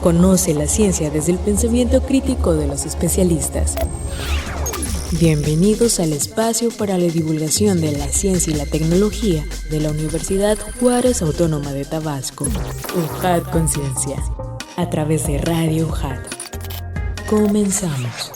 Conoce la ciencia desde el pensamiento crítico de los especialistas. Bienvenidos al espacio para la divulgación de la ciencia y la tecnología de la Universidad Juárez Autónoma de Tabasco, UJAT Conciencia, a través de Radio UJAT. Comenzamos.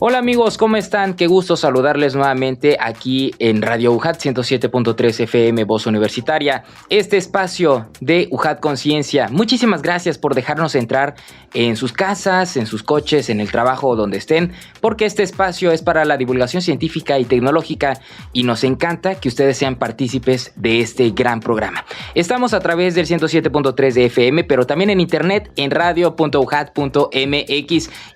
Hola amigos, ¿cómo están? Qué gusto saludarles nuevamente aquí en Radio UJAT 107.3 FM Voz Universitaria, este espacio de UJAT Conciencia. Muchísimas gracias por dejarnos entrar en sus casas, en sus coches, en el trabajo, donde estén, porque este espacio es para la divulgación científica y tecnológica y nos encanta que ustedes sean partícipes de este gran programa. Estamos a través del 107.3 de FM, pero también en internet en radio.ujat.mx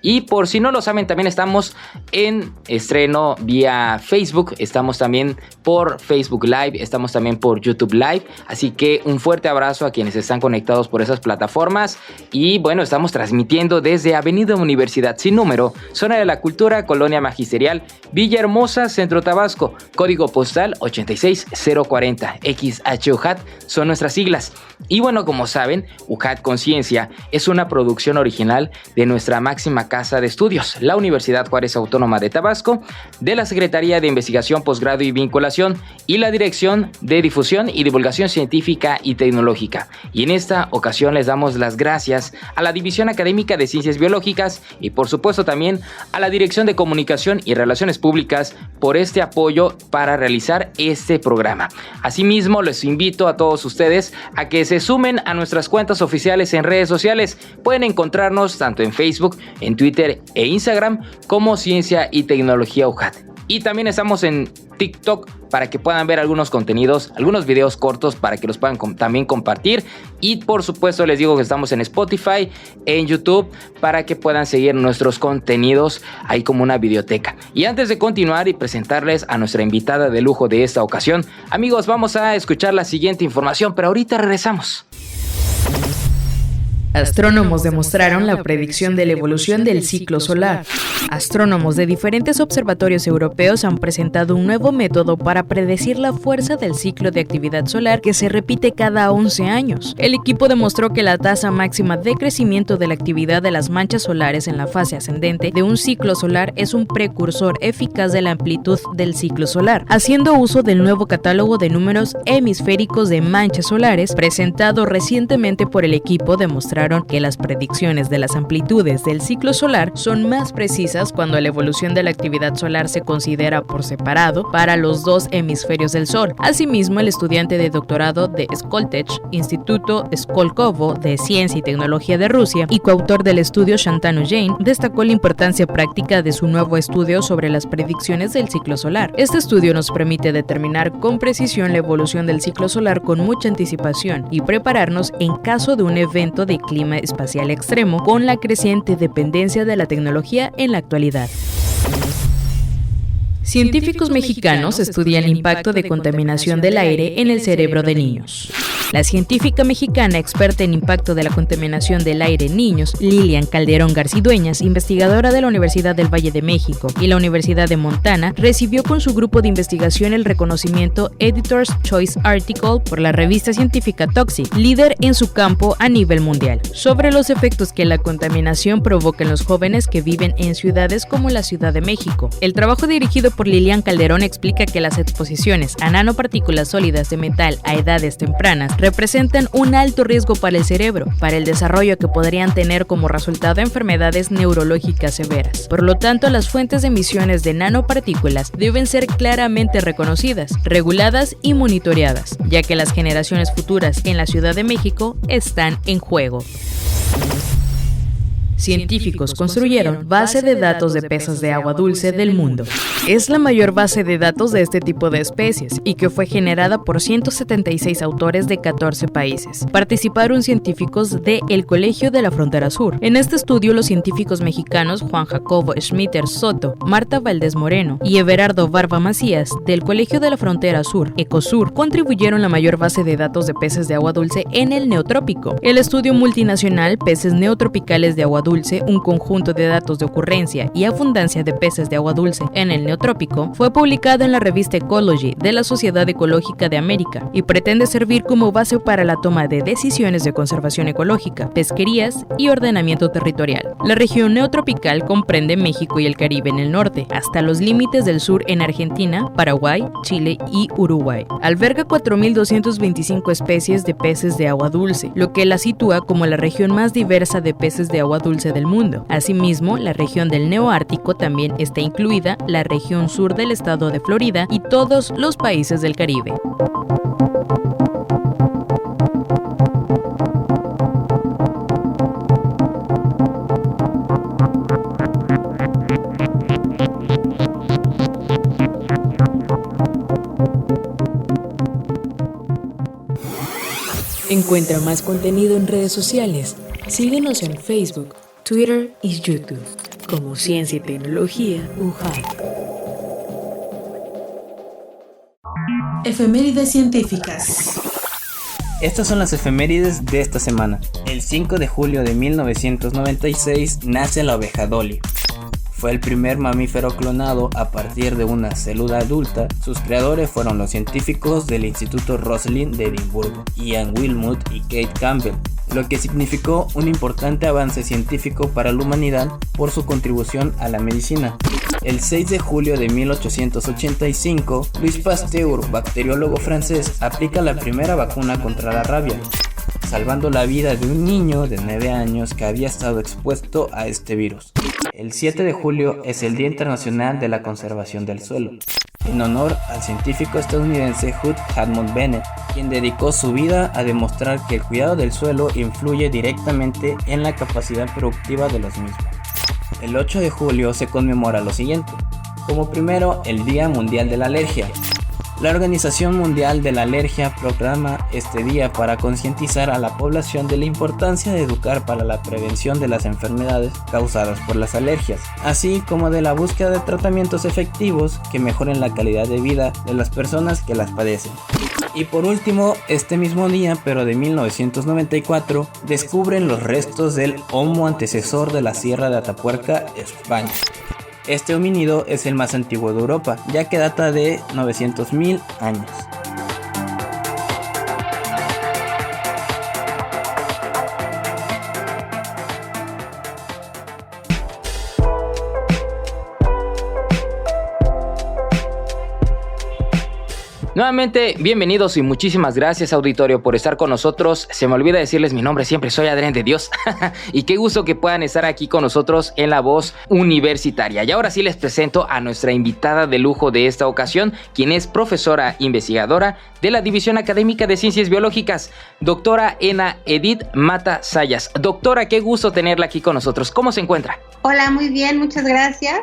y por si no lo saben, también estamos en estreno vía Facebook, estamos también por Facebook Live, estamos también por YouTube Live, así que un fuerte abrazo a quienes están conectados por esas plataformas y bueno, estamos transmitiendo desde Avenida Universidad Sin Número, Zona de la Cultura, Colonia Magisterial, Villahermosa, Centro Tabasco, código postal 86040, XH UJAT son nuestras siglas. Y bueno, como saben, UJAT Conciencia es una producción original de nuestra máxima casa de estudios, la Universidad Juárez Autónoma de Tabasco, de la Secretaría de Investigación, Posgrado y Vinculación y la Dirección de Difusión y Divulgación Científica y Tecnológica. Y en esta ocasión les damos las gracias a la División Académica de Ciencias Biológicas y por supuesto también a la Dirección de Comunicación y Relaciones Públicas por este apoyo para realizar este programa. Asimismo, les invito a todos ustedes a que se sumen a nuestras cuentas oficiales en redes sociales. Pueden encontrarnos tanto en Facebook, en Twitter e Instagram como Ciencia y Tecnología UJAT. Y también estamos en TikTok para que puedan ver algunos contenidos, algunos videos cortos para que los puedan también compartir. Y por supuesto les digo que estamos en Spotify, en YouTube, para que puedan seguir nuestros contenidos ahí como una videoteca. Y antes de continuar y presentarles a nuestra invitada de lujo de esta ocasión, amigos, vamos a escuchar la siguiente información, pero ahorita regresamos. Astrónomos demostraron la predicción de la evolución del ciclo solar. Astrónomos de diferentes observatorios europeos han presentado un nuevo método para predecir la fuerza del ciclo de actividad solar que se repite cada 11 años. El equipo demostró que la tasa máxima de crecimiento de la actividad de las manchas solares en la fase ascendente de un ciclo solar es un precursor eficaz de la amplitud del ciclo solar, haciendo uso del nuevo catálogo de números hemisféricos de manchas solares presentado recientemente por el equipo. Demostraron que las predicciones de las amplitudes del ciclo solar son más precisas cuando la evolución de la actividad solar se considera por separado para los dos hemisferios del Sol. Asimismo, el estudiante de doctorado de Skoltech, Instituto Skolkovo de Ciencia y Tecnología de Rusia, y coautor del estudio Shantanu Jain, destacó la importancia práctica de su nuevo estudio sobre las predicciones del ciclo solar. Este estudio nos permite determinar con precisión la evolución del ciclo solar con mucha anticipación y prepararnos en caso de un evento de clima espacial extremo con la creciente dependencia de la tecnología en la actualidad. Científicos mexicanos estudian el impacto de contaminación del aire en el cerebro de niños. La científica mexicana experta en impacto de la contaminación del aire en niños, Lilian Calderón Garcidueñas, investigadora de la Universidad del Valle de México y la Universidad de Montana, recibió con su grupo de investigación el reconocimiento Editor's Choice Article por la revista científica Toxic, líder en su campo a nivel mundial, sobre los efectos que la contaminación provoca en los jóvenes que viven en ciudades como la Ciudad de México. El trabajo dirigido por Lilian Calderón explica que las exposiciones a nanopartículas sólidas de metal a edades tempranas representan un alto riesgo para el cerebro, para el desarrollo que podrían tener como resultado enfermedades neurológicas severas. Por lo tanto, las fuentes de emisiones de nanopartículas deben ser claramente reconocidas, reguladas y monitoreadas, ya que las generaciones futuras en la Ciudad de México están en juego. Científicos construyeron base de datos de peces de agua dulce del mundo. Es la mayor base de datos de este tipo de especies y que fue generada por 176 autores de 14 países. Participaron científicos de el Colegio de la Frontera Sur. En este estudio, los científicos mexicanos Juan Jacobo Schmitter Soto, Marta Valdés Moreno y Everardo Barba Macías del Colegio de la Frontera Sur, Ecosur, contribuyeron la mayor base de datos de peces de agua dulce en el Neotrópico. El estudio multinacional Peces Neotropicales de Agua Dulce dulce, un conjunto de datos de ocurrencia y abundancia de peces de agua dulce en el Neotrópico, fue publicado en la revista Ecology de la Sociedad Ecológica de América y pretende servir como base para la toma de decisiones de conservación ecológica, pesquerías y ordenamiento territorial. La región neotropical comprende México y el Caribe en el norte, hasta los límites del sur en Argentina, Paraguay, Chile y Uruguay. Alberga 4.225 especies de peces de agua dulce, lo que la sitúa como la región más diversa de peces de agua dulce del mundo. Asimismo, la región del Neoártico también está incluida, la región sur del estado de Florida y todos los países del Caribe. Encuentra más contenido en redes sociales. Síguenos en Facebook, Twitter y YouTube como Ciencia y Tecnología UJAT. Efemérides científicas. Estas son las efemérides de esta semana. El 5 de julio de 1996 nace la oveja Dolly. Fue el primer mamífero clonado a partir de una célula adulta. Sus creadores fueron los científicos del Instituto Roslin de Edimburgo, Ian Wilmut y Kate Campbell, lo que significó un importante avance científico para la humanidad por su contribución a la medicina. El 6 de julio de 1885, Louis Pasteur, bacteriólogo francés, aplica la primera vacuna contra la rabia, salvando la vida de un niño de 9 años que había estado expuesto a este virus. El 7 de julio es el Día Internacional de la Conservación del Suelo, en honor al científico estadounidense Hugh Hammond Bennett, quien dedicó su vida a demostrar que el cuidado del suelo influye directamente en la capacidad productiva de los mismos. El 8 de julio se conmemora lo siguiente. Como primero, el Día Mundial de la Alergia. La Organización Mundial de la Alergia proclama este día para concientizar a la población de la importancia de educar para la prevención de las enfermedades causadas por las alergias, así como de la búsqueda de tratamientos efectivos que mejoren la calidad de vida de las personas que las padecen. Y por último, este mismo día, pero de 1994, descubren los restos del Homo antecesor de la Sierra de Atapuerca, España. Este homínido es el más antiguo de Europa, ya que data de 900.000 años. Nuevamente, bienvenidos y muchísimas gracias, auditorio, por estar con nosotros. Se me olvida decirles mi nombre siempre, soy Adrián de Dios. Y qué gusto que puedan estar aquí con nosotros en La Voz Universitaria. Y ahora sí les presento a nuestra invitada de lujo de esta ocasión, quien es profesora investigadora de la División Académica de Ciencias Biológicas, doctora Ena Edith Mata Sayas. Doctora, qué gusto tenerla aquí con nosotros. ¿Cómo se encuentra? Hola, muy bien, muchas gracias.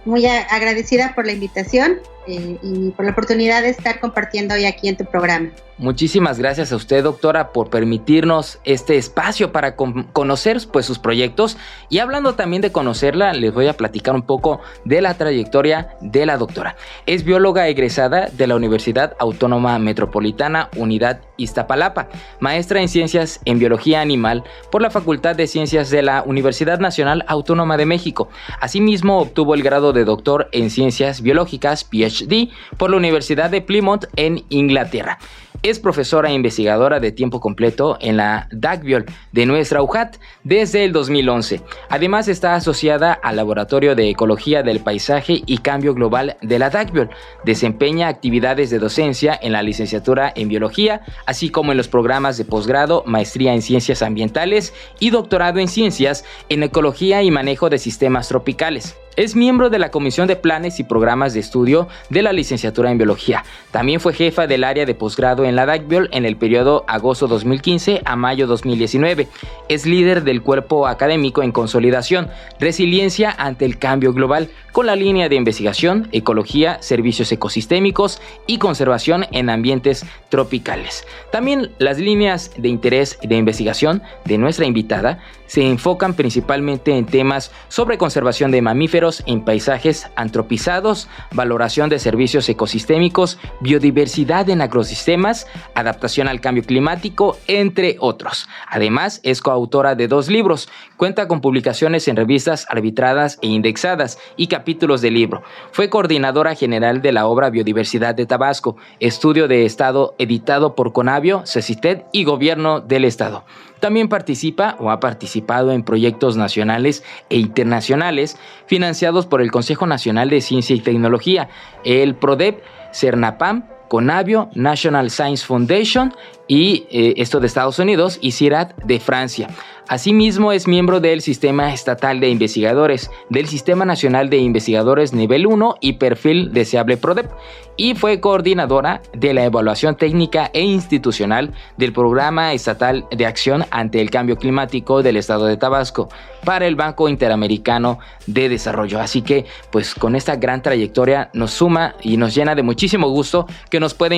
Muy agradecida por la invitación y por la oportunidad de estar compartiendo hoy aquí en tu programa. Muchísimas gracias a usted, doctora, por permitirnos este espacio para conocer pues sus proyectos. Y hablando también de conocerla, les voy a platicar un poco de la trayectoria de la doctora. Es bióloga egresada de la Universidad Autónoma Metropolitana, Unidad Iztapalapa, maestra en Ciencias en Biología Animal por la Facultad de Ciencias de la Universidad Nacional Autónoma de México. Asimismo, obtuvo el grado de doctor en Ciencias Biológicas, PhD, por la Universidad de Plymouth en Inglaterra. Es profesora e investigadora de tiempo completo en la DACBIOL de nuestra UJAT desde el 2011. Además, está asociada al Laboratorio de Ecología del Paisaje y Cambio Global de la DACBIOL. Desempeña actividades de docencia en la licenciatura en Biología, así como en los programas de posgrado, maestría en Ciencias Ambientales y doctorado en Ciencias en Ecología y Manejo de Sistemas Tropicales. Es miembro de la Comisión de Planes y Programas de Estudio de la Licenciatura en Biología. También fue jefa del área de posgrado en la DACBIOL en el periodo agosto 2015 a mayo 2019. Es líder del cuerpo académico en consolidación, resiliencia ante el cambio global, con la línea de investigación, ecología, servicios ecosistémicos y conservación en ambientes tropicales. También las líneas de interés de investigación de nuestra invitada se enfocan principalmente en temas sobre conservación de mamíferos mamíferos en paisajes antropizados, valoración de servicios ecosistémicos, biodiversidad en agrosistemas, adaptación al cambio climático, entre otros. Además, es coautora de 2 libros, cuenta con publicaciones en revistas arbitradas e indexadas y capítulos de libro. Fue coordinadora general de la obra Biodiversidad de Tabasco, estudio de Estado editado por Conavio, CECITED y Gobierno del Estado. También participa o ha participado en proyectos nacionales e internacionales financiados por el Consejo Nacional de Ciencia y Tecnología, el PRODEP, CERNAPAM, Conavio, National Science Foundation y esto de Estados Unidos y CIRAD de Francia. Asimismo, es miembro del Sistema Estatal de Investigadores, del Sistema Nacional de Investigadores Nivel 1 y Perfil Deseable PRODEP, y fue coordinadora de la evaluación técnica e institucional del Programa Estatal de Acción ante el Cambio Climático del Estado de Tabasco para el Banco Interamericano de Desarrollo. Así que, pues con esta gran trayectoria nos suma y nos llena de muchísimo gusto que nos pueda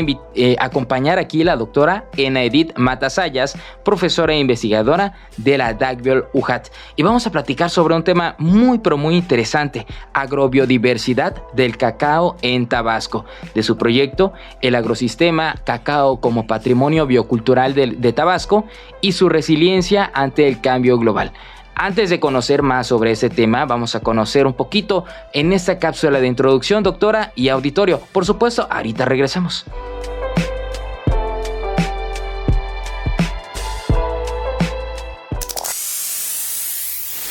acompañar aquí la doctora Ena Edith Matasayas, profesora e investigadora de la Dagviol UJAT. Y vamos a platicar sobre un tema muy pero muy interesante: agrobiodiversidad del cacao en Tabasco. De su proyecto, el agrosistema Cacao como Patrimonio Biocultural de Tabasco y su resiliencia ante el cambio global. Antes de conocer más sobre este tema, vamos a conocer un poquito en esta cápsula de introducción, doctora y auditorio. Por supuesto, ahorita regresamos.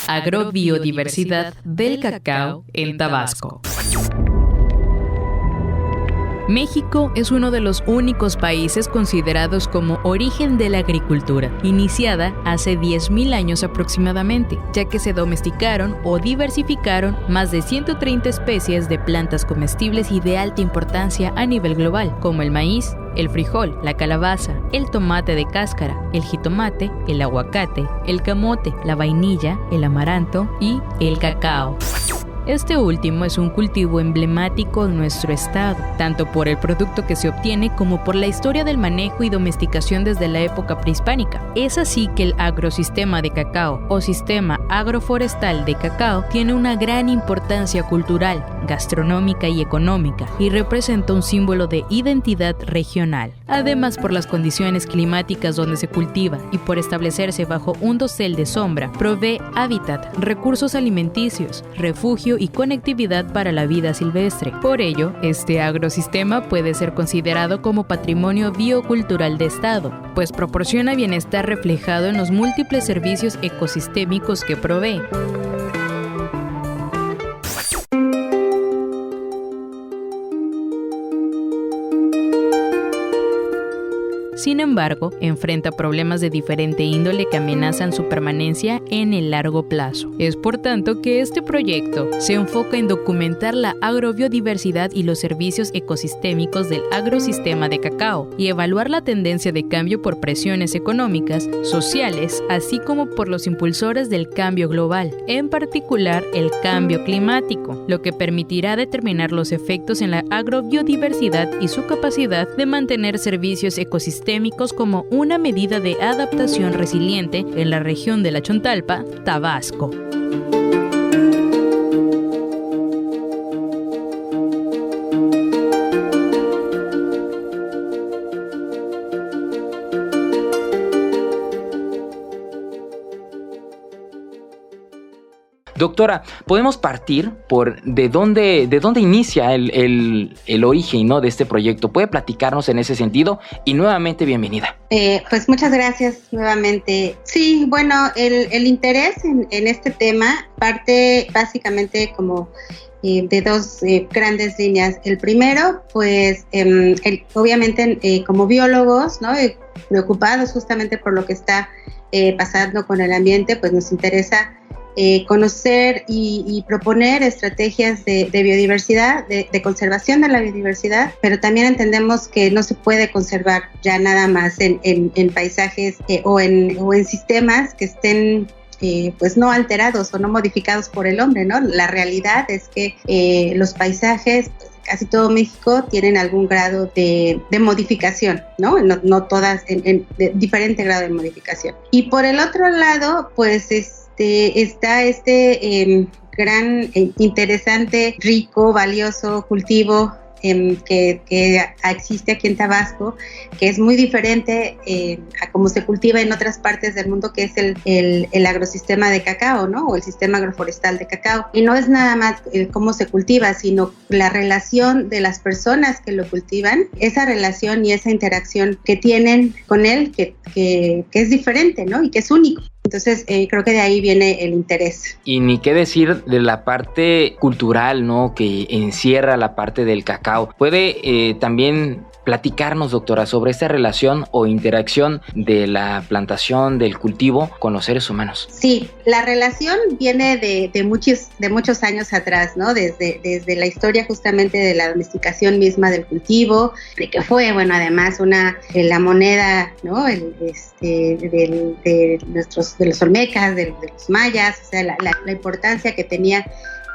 Agrobiodiversidad del cacao en Tabasco. México es uno de los únicos países considerados como origen de la agricultura, iniciada hace 10.000 años aproximadamente, ya que se domesticaron o diversificaron más de 130 especies de plantas comestibles y de alta importancia a nivel global, como el maíz, el frijol, la calabaza, el tomate de cáscara, el jitomate, el aguacate, el camote, la vainilla, el amaranto y el cacao. Este último es un cultivo emblemático en nuestro estado, tanto por el producto que se obtiene como por la historia del manejo y domesticación desde la época prehispánica. Es así que el agrosistema de cacao o sistema agroforestal de cacao tiene una gran importancia cultural, gastronómica y económica y representa un símbolo de identidad regional. Además, por las condiciones climáticas donde se cultiva y por establecerse bajo un dosel de sombra, provee hábitat, recursos alimenticios, refugio y conectividad para la vida silvestre. Por ello, este agrosistema puede ser considerado como patrimonio biocultural de Estado, pues proporciona bienestar reflejado en los múltiples servicios ecosistémicos que provee. Sin embargo, enfrenta problemas de diferente índole que amenazan su permanencia en el largo plazo. Es por tanto que este proyecto se enfoca en documentar la agrobiodiversidad y los servicios ecosistémicos del agrosistema de cacao y evaluar la tendencia de cambio por presiones económicas, sociales, así como por los impulsores del cambio global, en particular el cambio climático, lo que permitirá determinar los efectos en la agrobiodiversidad y su capacidad de mantener servicios ecosistémicos como una medida de adaptación resiliente en la región de la Chontalpa, Tabasco. Doctora, podemos partir por de dónde inicia el origen, ¿no?, de este proyecto. ¿Puede platicarnos en ese sentido? Y nuevamente, bienvenida. Pues muchas gracias nuevamente. Sí, bueno, el interés en este tema parte básicamente como de 2 grandes líneas. El primero, pues, obviamente como biólogos, ¿no?, preocupados justamente por lo que está pasando con el ambiente, pues nos interesa conocer y proponer estrategias de biodiversidad, de conservación de la biodiversidad, pero también entendemos que no se puede conservar ya nada más en paisajes o en sistemas que estén pues no alterados o no modificados por el hombre, ¿no? La realidad es que los paisajes, pues, casi todo México, tienen algún grado de modificación, ¿no? No todas, de diferente grado de modificación. Y por el otro lado, pues está gran, interesante, rico, valioso cultivo que existe aquí en Tabasco, que es muy diferente a cómo se cultiva en otras partes del mundo, que es el agrosistema de cacao, ¿no? O el sistema agroforestal de cacao. Y no es nada más cómo se cultiva, sino la relación de las personas que lo cultivan, esa relación y esa interacción que tienen con él, que es diferente, ¿no? Y que es único. Entonces, creo que de ahí viene el interés. Y ni qué decir de la parte cultural, ¿no? Que encierra la parte del cacao. ¿Puede también platicarnos, doctora, sobre esta relación o interacción de la plantación, del cultivo con los seres humanos? Sí, la relación viene de muchos años atrás, ¿no? Desde la historia justamente de la domesticación misma del cultivo, de que fue, bueno, además la moneda, ¿no? De los olmecas, de los mayas, o sea, la importancia que tenía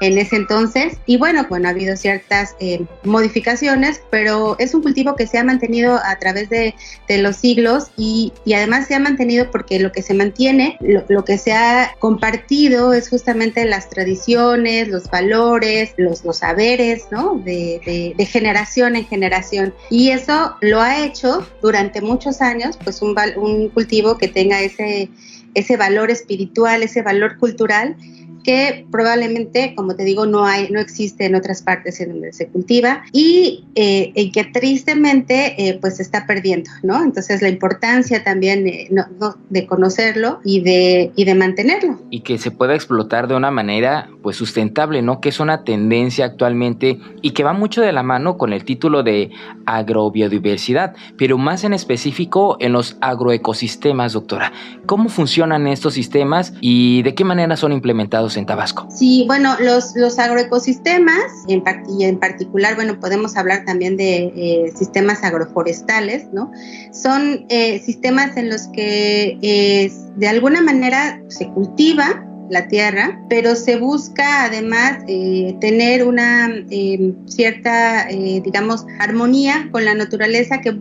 en ese entonces. Y bueno, ha habido ciertas modificaciones, pero es un cultivo que se ha mantenido a través de los siglos y además se ha mantenido porque lo que se mantiene, lo que se ha compartido es justamente las tradiciones, los valores, los saberes, ¿no? De generación en generación. Y eso lo ha hecho durante muchos años, pues un cultivo que tenga ese valor espiritual, ese valor cultural, que probablemente, como te digo, no existe en otras partes en donde se cultiva y que tristemente pues se está perdiendo, ¿no? Entonces la importancia también de conocerlo y de mantenerlo. Y que se pueda explotar de una manera pues sustentable, ¿no? Que es una tendencia actualmente y que va mucho de la mano con el título de agrobiodiversidad, pero más en específico en los agroecosistemas, doctora. ¿Cómo funcionan estos sistemas y de qué manera son implementados en Tabasco? Sí, bueno, los agroecosistemas, y en particular, bueno, podemos hablar también de sistemas agroforestales, ¿no? Son sistemas en los que de alguna manera se cultiva la tierra, pero se busca además tener una cierta, digamos, armonía con la naturaleza que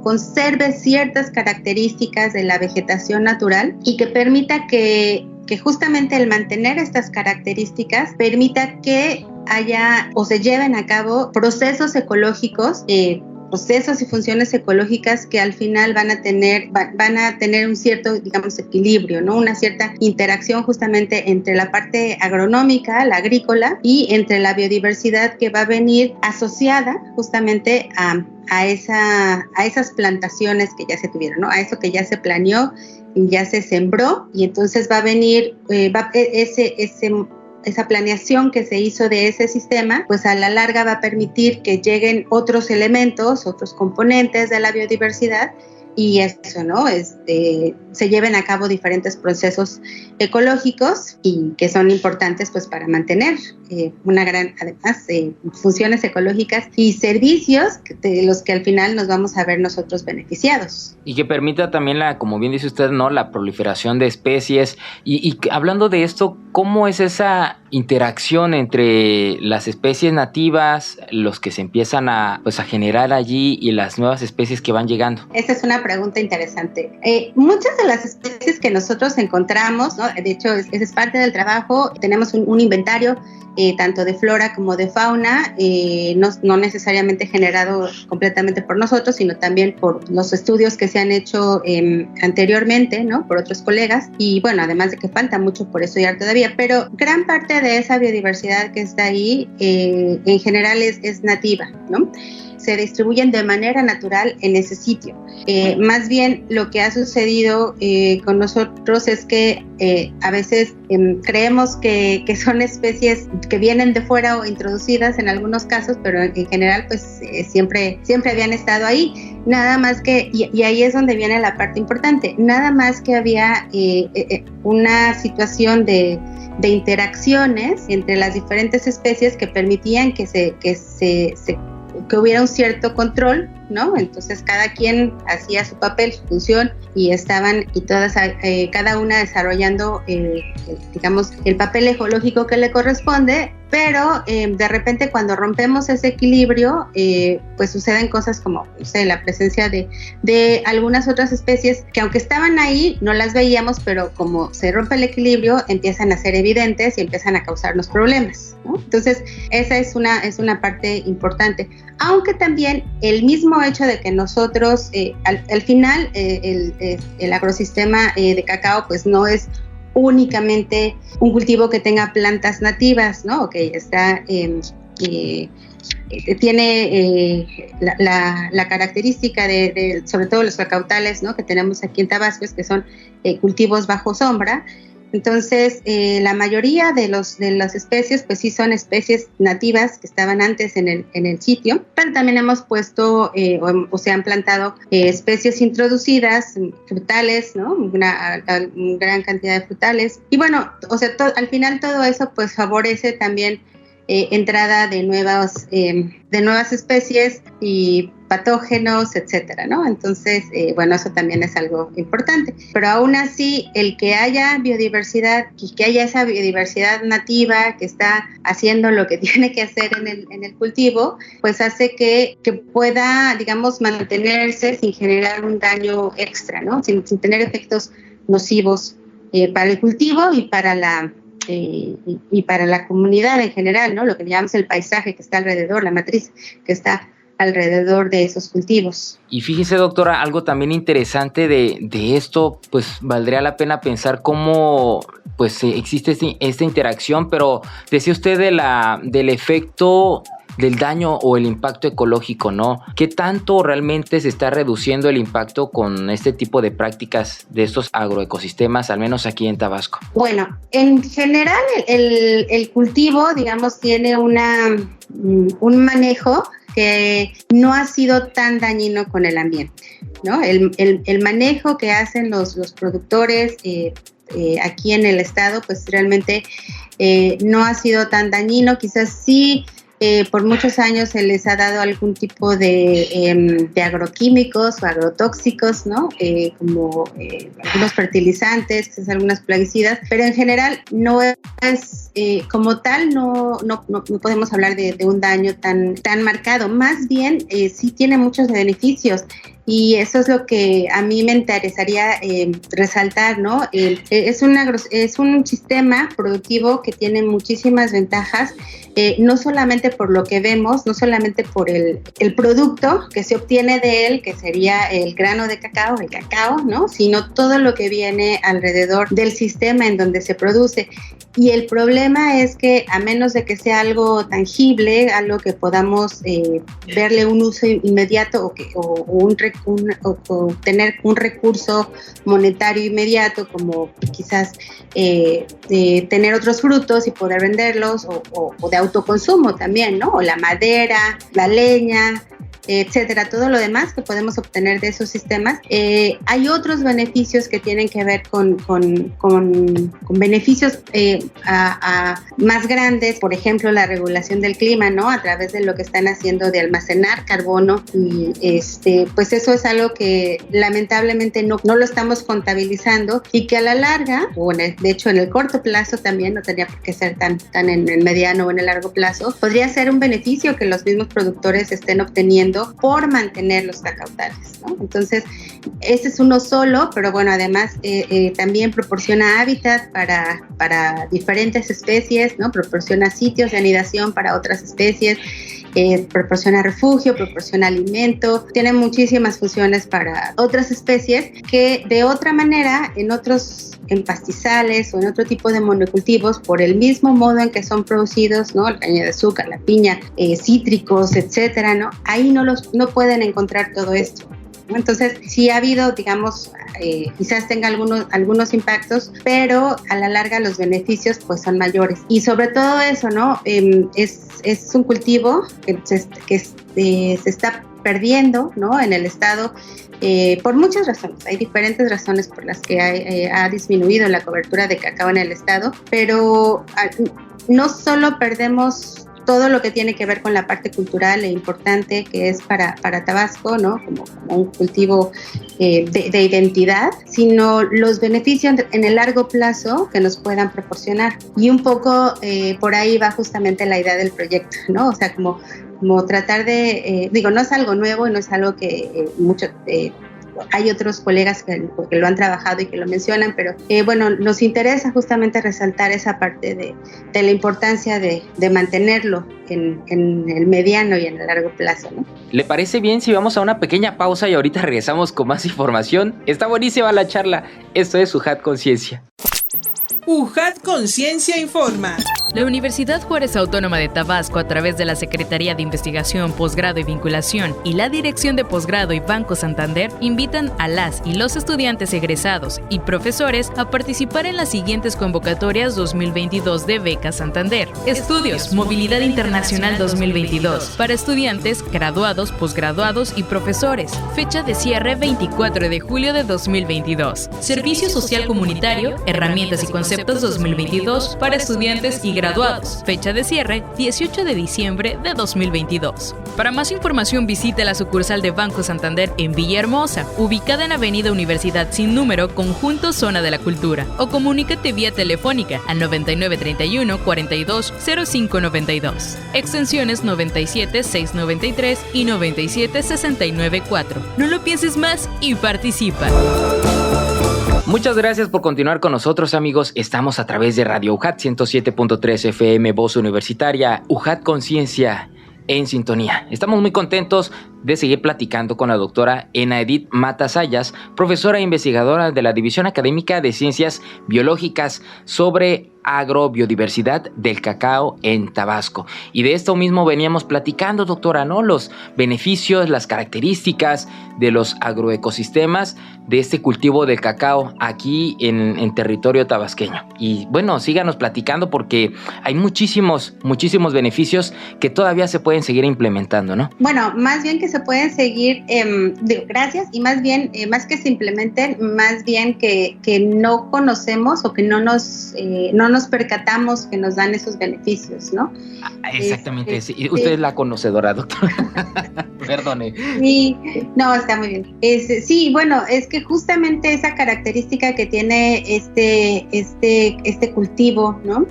conserve ciertas características de la vegetación natural y que permita que justamente el mantener estas características permita que haya o se lleven a cabo procesos ecológicos, procesos y funciones ecológicas que al final van a tener un cierto, digamos, equilibrio, ¿no? Una cierta interacción justamente entre la parte agronómica, la agrícola, y entre la biodiversidad que va a venir asociada justamente a esas plantaciones que ya se tuvieron, ¿no? A eso que ya se planeó, ya se sembró, y entonces va a venir esa planeación que se hizo de ese sistema, pues a la larga va a permitir que lleguen otros elementos, otros componentes de la biodiversidad, y eso, ¿no? Se lleven a cabo diferentes procesos ecológicos y que son importantes pues para mantener una gran, además, funciones ecológicas y servicios de los que al final nos vamos a ver nosotros beneficiados. Y que permita también como bien dice usted, ¿no? La proliferación de especies. Y hablando de esto, ¿cómo es esa interacción entre las especies nativas, los que se empiezan a generar allí, y las nuevas especies que van llegando? Esa es una pregunta interesante. Muchas de las especies que nosotros encontramos, ¿no? De hecho, esa es parte del trabajo. Tenemos un inventario tanto de flora como de fauna, no necesariamente generado completamente por nosotros, sino también por los estudios que se han hecho anteriormente, ¿no? Por otros colegas. Y bueno, además de que falta mucho por estudiar todavía, pero gran parte de esa biodiversidad que está ahí en general es nativa, ¿no? Se distribuyen de manera natural en ese sitio. Más bien lo que ha sucedido con nosotros es que a veces creemos que son especies que vienen de fuera o introducidas en algunos casos, pero en general pues siempre habían estado ahí. Nada más que, y ahí es donde viene la parte importante, nada más que había una situación de interacciones entre las diferentes especies que permitían que se que hubiera un cierto control, ¿no? Entonces cada quien hacía su papel, su función, y estaban y todas, cada una desarrollando, digamos, el papel ecológico que le corresponde, pero de repente cuando rompemos ese equilibrio, pues suceden cosas como, no sé, la presencia de algunas otras especies que aunque estaban ahí, no las veíamos, pero como se rompe el equilibrio, empiezan a ser evidentes y empiezan a causarnos problemas, ¿no? Entonces, esa es una parte importante. Aunque también el mismo hecho de que nosotros, al final, el agrosistema de cacao, pues no es únicamente un cultivo que tenga plantas nativas, ¿no? Que está tiene la característica de sobre todo los cacautales, ¿no? Que tenemos aquí en Tabasco, que son cultivos bajo sombra. Entonces, la mayoría de las especies, pues sí son especies nativas que estaban antes en el sitio, pero también hemos puesto o se han plantado especies introducidas, frutales, ¿no? Una gran cantidad de frutales. Y bueno, o sea, al final todo eso pues favorece también entrada de nuevas especies y patógenos, etcétera, ¿no? Entonces, bueno, eso también es algo importante. Pero aún así, el que haya biodiversidad y que haya esa biodiversidad nativa que está haciendo lo que tiene que hacer en el cultivo, pues hace que pueda, digamos, mantenerse sin generar un daño extra, ¿no? Sin tener efectos nocivos para el cultivo y para la comunidad en general, ¿no? Lo que llamamos el paisaje que está alrededor, la matriz que está alrededor de esos cultivos. Y fíjese, doctora, algo también interesante de esto, pues valdría la pena pensar cómo pues existe esta interacción, pero decía usted del efecto del daño o el impacto ecológico, ¿no? ¿Qué tanto realmente se está reduciendo el impacto con este tipo de prácticas de estos agroecosistemas, al menos aquí en Tabasco? Bueno, en general el cultivo, digamos, tiene un manejo que no ha sido tan dañino con el ambiente, ¿no? El manejo que hacen los productores aquí en el estado, pues realmente no ha sido tan dañino. Quizás sí, por muchos años se les ha dado algún tipo de agroquímicos o agrotóxicos, ¿no? Como algunos fertilizantes, algunas plaguicidas, pero en general no es como tal, no podemos hablar de un daño tan marcado. Más bien, sí tiene muchos beneficios. Y eso es lo que a mí me interesaría resaltar, ¿no? Es un sistema productivo que tiene muchísimas ventajas, no solamente por lo que vemos, no solamente por el producto que se obtiene de él, que sería el grano de cacao, el cacao, ¿no? Sino todo lo que viene alrededor del sistema en donde se produce. Y el problema es que a menos de que sea algo tangible, algo que podamos verle un uso inmediato o tener un recurso monetario inmediato, como quizás tener otros frutos y poder venderlos, o de autoconsumo también, ¿no? O la madera, la leña, etcétera, todo lo demás que podemos obtener de esos sistemas. Hay otros beneficios que tienen que ver con beneficios más grandes, por ejemplo, la regulación del clima, ¿no? A través de lo que están haciendo de almacenar carbono, y pues eso es algo que lamentablemente no lo estamos contabilizando, y que a la larga, de hecho en el corto plazo también, no tendría por qué ser tan en el mediano o en el largo plazo, podría ser un beneficio que los mismos productores estén obteniendo por mantener los cacautales, ¿no? Entonces, ese es uno solo, pero bueno, además también proporciona hábitat para diferentes especies, ¿no? Proporciona sitios de anidación para otras especies, proporciona refugio, proporciona alimento, tiene muchísimas funciones para otras especies que de otra manera en pastizales o en otro tipo de monocultivos, por el mismo modo en que son producidos, ¿no? La caña de azúcar, la piña, cítricos, etcétera, ¿no? Ahí no pueden encontrar todo esto. Entonces, sí ha habido, digamos, quizás tenga algunos impactos, pero a la larga los beneficios pues son mayores. Y sobre todo eso, ¿no? Es un cultivo que se está perdiendo, ¿no? En el estado, por muchas razones. Hay diferentes razones por las que ha disminuido la cobertura de cacao en el estado, pero no solo perdemos todo lo que tiene que ver con la parte cultural e importante que es para Tabasco, ¿no? Como un cultivo de identidad, sino los beneficios en el largo plazo que nos puedan proporcionar. Y un poco por ahí va justamente la idea del proyecto, ¿no? O sea, como tratar de, no es algo nuevo y no es algo que hay otros colegas que lo han trabajado y que lo mencionan, pero nos interesa justamente resaltar esa parte de la importancia de mantenerlo en el mediano y en el largo plazo, ¿no? ¿Le parece bien si vamos a una pequeña pausa y ahorita regresamos con más información? Está buenísima la charla. Esto es UJAT Conciencia. UJAT Conciencia informa. La Universidad Juárez Autónoma de Tabasco, a través de la Secretaría de Investigación, Posgrado y Vinculación y la Dirección de Posgrado y Banco Santander, invitan a las y los estudiantes egresados y profesores a participar en las siguientes convocatorias 2022 de Beca Santander. Estudios, Movilidad Internacional 2022, para estudiantes, graduados, posgraduados y profesores. Fecha de cierre 24 de julio de 2022. Servicio Social Comunitario, Herramientas y Conceptos 2022, para estudiantes y graduados. Fecha de cierre 18 de diciembre de 2022. Para más información visite la sucursal de Banco Santander en Villahermosa, ubicada en Avenida Universidad sin número, Conjunto Zona de la Cultura, o comunícate vía telefónica al 9931 42 0592, extensiones 97 693 y 97 694. No lo pienses más y participa. Muchas gracias por continuar con nosotros, amigos. Estamos a través de Radio UJAT 107.3 FM, Voz Universitaria, UJAT Conciencia en sintonía. Estamos muy contentos de seguir platicando con la doctora Ena Edith Mata Zayas, profesora e investigadora de la División Académica de Ciencias Biológicas, sobre agrobiodiversidad del cacao en Tabasco. Y de esto mismo veníamos platicando, doctora, ¿no? Los beneficios, las características de los agroecosistemas de este cultivo del cacao aquí en territorio tabasqueño. Y bueno, síganos platicando porque hay muchísimos beneficios que todavía se pueden seguir implementando, ¿no? Bueno, más bien que se pueden seguir, gracias, y más bien, más que se implementen, más bien que no conocemos o que no nos percatamos que nos dan esos beneficios, ¿no? Exactamente, sí. Usted es la conocedora, doctora. Perdone. Sí, no, está muy bien. Sí, bueno, es que justamente esa característica que tiene este cultivo, ¿no?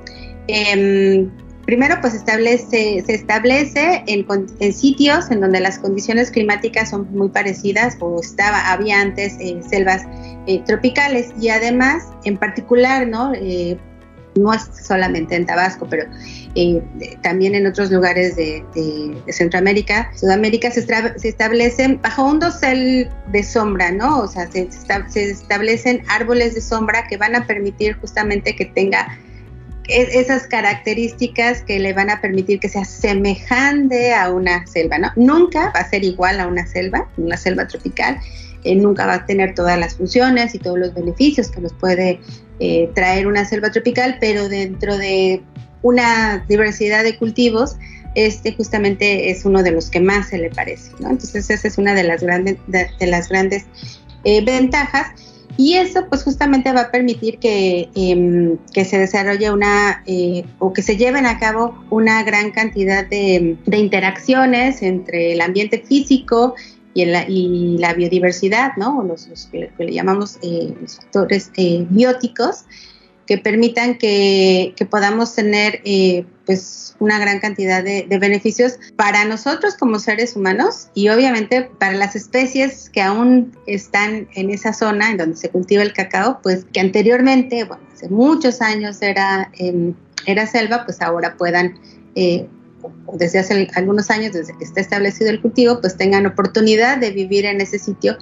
Primero, pues se establece en sitios en donde las condiciones climáticas son muy parecidas o había antes selvas tropicales, y además, en particular, ¿no? No es solamente en Tabasco, pero también en otros lugares de Centroamérica, Sudamérica, se establecen bajo un dosel de sombra, ¿no? O sea, se establecen árboles de sombra que van a permitir justamente que tenga esas características que le van a permitir que sea semejante a una selva, ¿no? Nunca va a ser igual a una selva tropical, nunca va a tener todas las funciones y todos los beneficios que nos puede traer una selva tropical, pero dentro de una diversidad de cultivos, justamente es uno de los que más se le parece, ¿no? Entonces esa es una de las grandes ventajas. Y eso pues justamente va a permitir que se desarrolle o que se lleven a cabo una gran cantidad de interacciones entre el ambiente físico y la biodiversidad, ¿no? O los que le llamamos los factores bióticos, que permitan que podamos tener pues una gran cantidad de beneficios para nosotros como seres humanos, y obviamente para las especies que aún están en esa zona en donde se cultiva el cacao, pues que anteriormente, bueno, hace muchos años era selva, pues ahora puedan, desde hace algunos años, desde que está establecido el cultivo, pues tengan oportunidad de vivir en ese sitio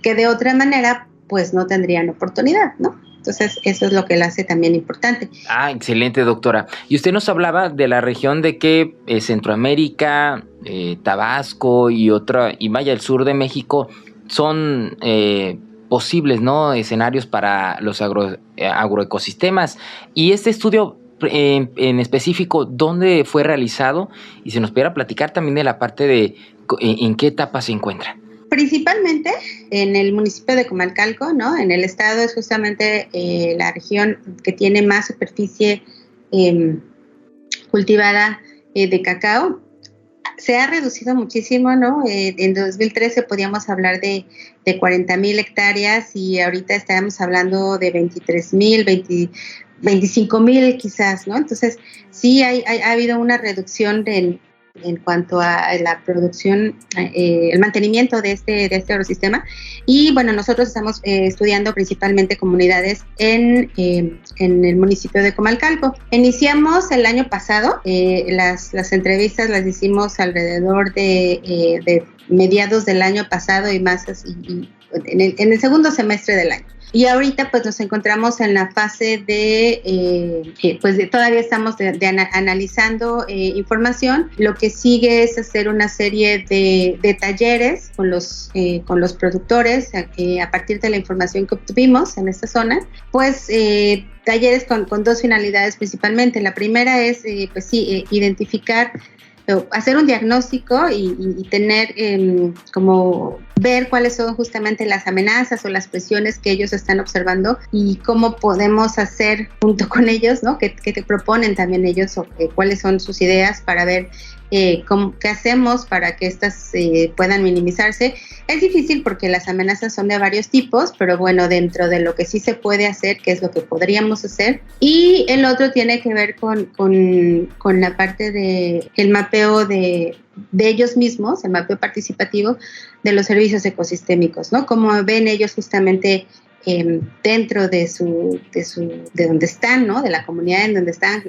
que de otra manera pues no tendrían oportunidad, ¿no? Entonces, eso es lo que la hace también importante. Ah, excelente, doctora. Y usted nos hablaba de la región de que Centroamérica, Tabasco y vaya, el sur de México son posibles, ¿no? Escenarios para los agroecosistemas. Y este estudio en específico, ¿dónde fue realizado? Y se nos pudiera platicar también de la parte de en qué etapa se encuentra. Principalmente en el municipio de Comalcalco, ¿no? En el estado es justamente la región que tiene más superficie cultivada de cacao. Se ha reducido muchísimo, ¿no? En 2013 podíamos hablar de 40,000 hectáreas y ahorita estábamos hablando de 23,000, 25,000 quizás, ¿no? Entonces, sí ha habido una reducción en cuanto a la producción, el mantenimiento de este ecosistema. Y bueno, nosotros estamos estudiando principalmente comunidades en el municipio de Comalcalco. Iniciamos el año pasado, las entrevistas las hicimos alrededor de mediados del año pasado y más así, en el segundo semestre del año. Y ahorita pues nos encontramos en la fase todavía estamos analizando información. Lo que sigue es hacer una serie de talleres con los productores a partir de la información que obtuvimos en esta zona. Pues talleres con dos finalidades principalmente. La primera es identificar, hacer un diagnóstico y tener como ver cuáles son justamente las amenazas o las presiones que ellos están observando y cómo podemos hacer junto con ellos, ¿no? ¿Qué te proponen también ellos o cuáles son sus ideas para ver qué hacemos para que estas puedan minimizarse? Es difícil porque las amenazas son de varios tipos, pero bueno, dentro de lo que sí se puede hacer, ¿qué es lo que podríamos hacer? Y el otro tiene que ver con la parte de el mapeo de ellos mismos, el mapeo participativo de los servicios ecosistémicos, ¿no? Cómo ven ellos justamente dentro de donde están, ¿no? De la comunidad en donde están,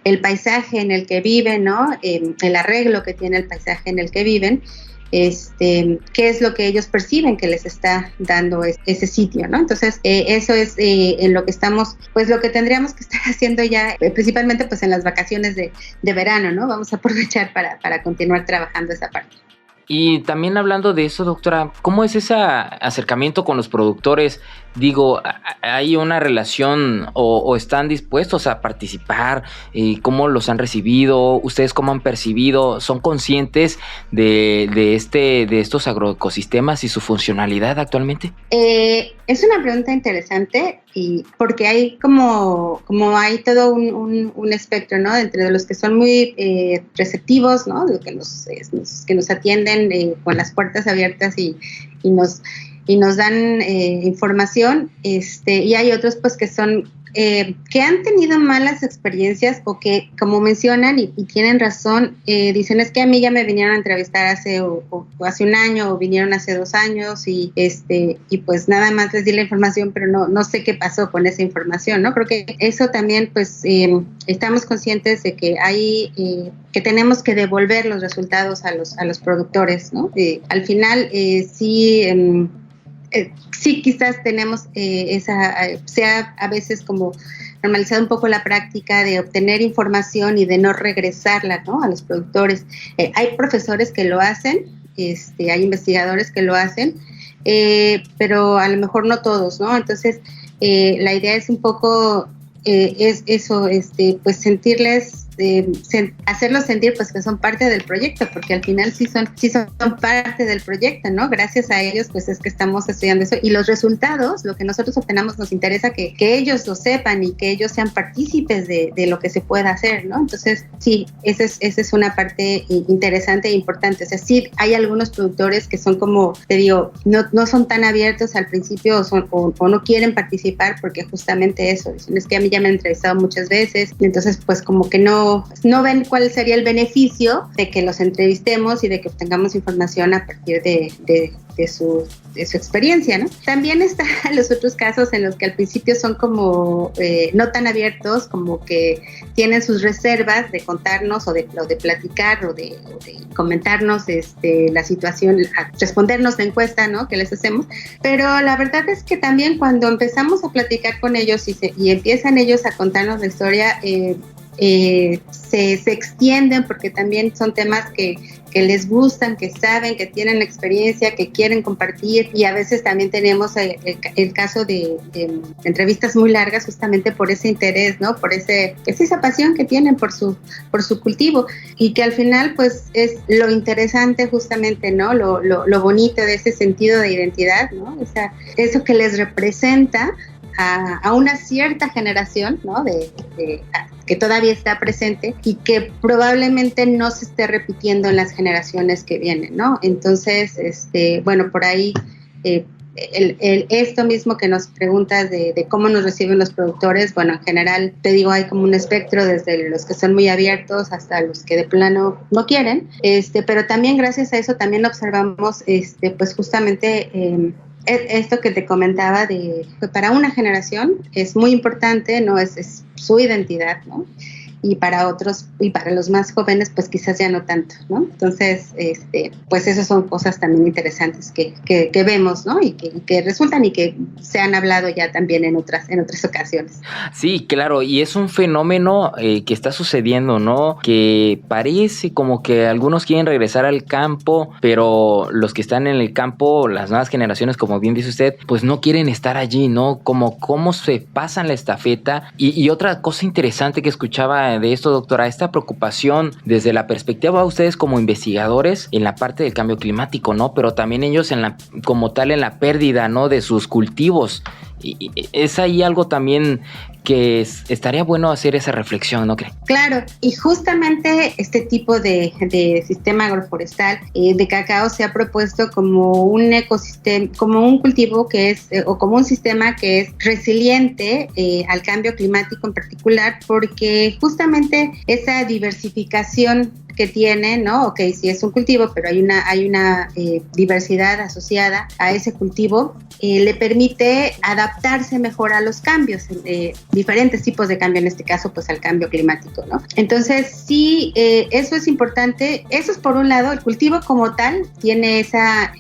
el paisaje en el que viven, ¿no? El arreglo que tiene el paisaje en el que viven, qué es lo que ellos perciben que les está dando ese sitio, ¿no? Entonces, eso es en lo que estamos, pues lo que tendríamos que estar haciendo ya, principalmente pues en las vacaciones de verano, ¿no? Vamos a aprovechar para continuar trabajando esa parte. Y también hablando de eso, doctora, ¿cómo es ese acercamiento con los productores? Digo, ¿hay una relación o están dispuestos a participar? ¿Cómo los han recibido? ¿Ustedes cómo han percibido? ¿Son conscientes de estos agroecosistemas y su funcionalidad actualmente? Es una pregunta interesante y porque hay como hay todo un espectro, ¿no? Entre los que son muy receptivos, ¿no? Los que nos atienden con las puertas abiertas y nos dan información, y hay otros pues que son que han tenido malas experiencias o que, como mencionan y tienen razón, dicen es que a mí ya me vinieron a entrevistar hace un año o vinieron hace 2 años y pues nada más les di la información, pero no sé qué pasó con esa información, ¿no? Creo que eso también pues estamos conscientes de que hay que tenemos que devolver los resultados a los productores, ¿no? Al final sí, quizás tenemos se ha a veces como normalizado un poco la práctica de obtener información y de no regresarla, ¿no? A los productores. Hay profesores que lo hacen, hay investigadores que lo hacen, pero a lo mejor no todos, ¿no? Entonces, la idea es un poco es eso, pues sentirles, hacerlos sentir pues que son parte del proyecto, porque al final sí son parte del proyecto, ¿no? Gracias a ellos pues es que estamos estudiando eso y los resultados, lo que nosotros obtenemos, nos interesa que ellos lo sepan y que ellos sean partícipes de lo que se pueda hacer, ¿no? Entonces sí, esa es una parte interesante e importante. O sea, sí hay algunos productores que son como, te digo, no son tan abiertos al principio o no quieren participar porque justamente eso, dicen, es que a mí ya me han entrevistado muchas veces, y entonces pues como que no ven cuál sería el beneficio de que los entrevistemos y de que obtengamos información a partir de su experiencia, ¿no? También están los otros casos en los que al principio son como no tan abiertos, como que tienen sus reservas de contarnos o de platicar o de comentarnos la situación, respondernos la encuesta, ¿no? Que les hacemos, pero la verdad es que también cuando empezamos a platicar con ellos y empiezan ellos a contarnos la historia, se extienden porque también son temas que les gustan, que saben, que tienen experiencia, que quieren compartir, y a veces también tenemos el caso de entrevistas muy largas justamente por ese interés, ¿no? Por esa pasión que tienen por su cultivo, y que al final pues es lo interesante justamente, ¿no? Lo bonito de ese sentido de identidad, ¿no? O sea, eso que les representa a una cierta generación, ¿no? que todavía está presente y que probablemente no se esté repitiendo en las generaciones que vienen, ¿no? Entonces, bueno, por ahí esto mismo que nos preguntas de cómo nos reciben los productores, bueno, en general te digo, hay como un espectro desde los que son muy abiertos hasta los que de plano no quieren, pero también gracias a eso también observamos pues justamente esto que te comentaba de para una generación es muy importante, no es su identidad, ¿no? Y para otros, y para los más jóvenes, pues quizás ya no tanto, ¿no? Entonces, pues esas son cosas también interesantes que vemos, ¿no? Y que resultan y que se han hablado ya también en otras ocasiones. Sí, claro, y es un fenómeno que está sucediendo, ¿no? Que parece como que algunos quieren regresar al campo, pero los que están en el campo, las nuevas generaciones, como bien dice usted, pues no quieren estar allí, ¿no? Como cómo se pasan la estafeta. Y otra cosa interesante que escuchaba de esto, doctora, esta preocupación desde la perspectiva de ustedes como investigadores en la parte del cambio climático, ¿no? Pero también ellos como tal en la pérdida, ¿no? De sus cultivos. Y es ahí algo también que estaría bueno hacer esa reflexión, ¿no cree? Claro, y justamente este tipo de sistema agroforestal de cacao se ha propuesto como un ecosistema, como un cultivo que es, o como un sistema que es resiliente al cambio climático en particular, porque justamente esa diversificación que tiene, ¿no? Ok, sí es un cultivo, pero hay una diversidad asociada a ese cultivo, le permite adaptarse mejor a los cambios, diferentes tipos de cambio, en este caso, pues al cambio climático, ¿no? Entonces, sí, eso es importante. Eso es por un lado, el cultivo como tal tiene esa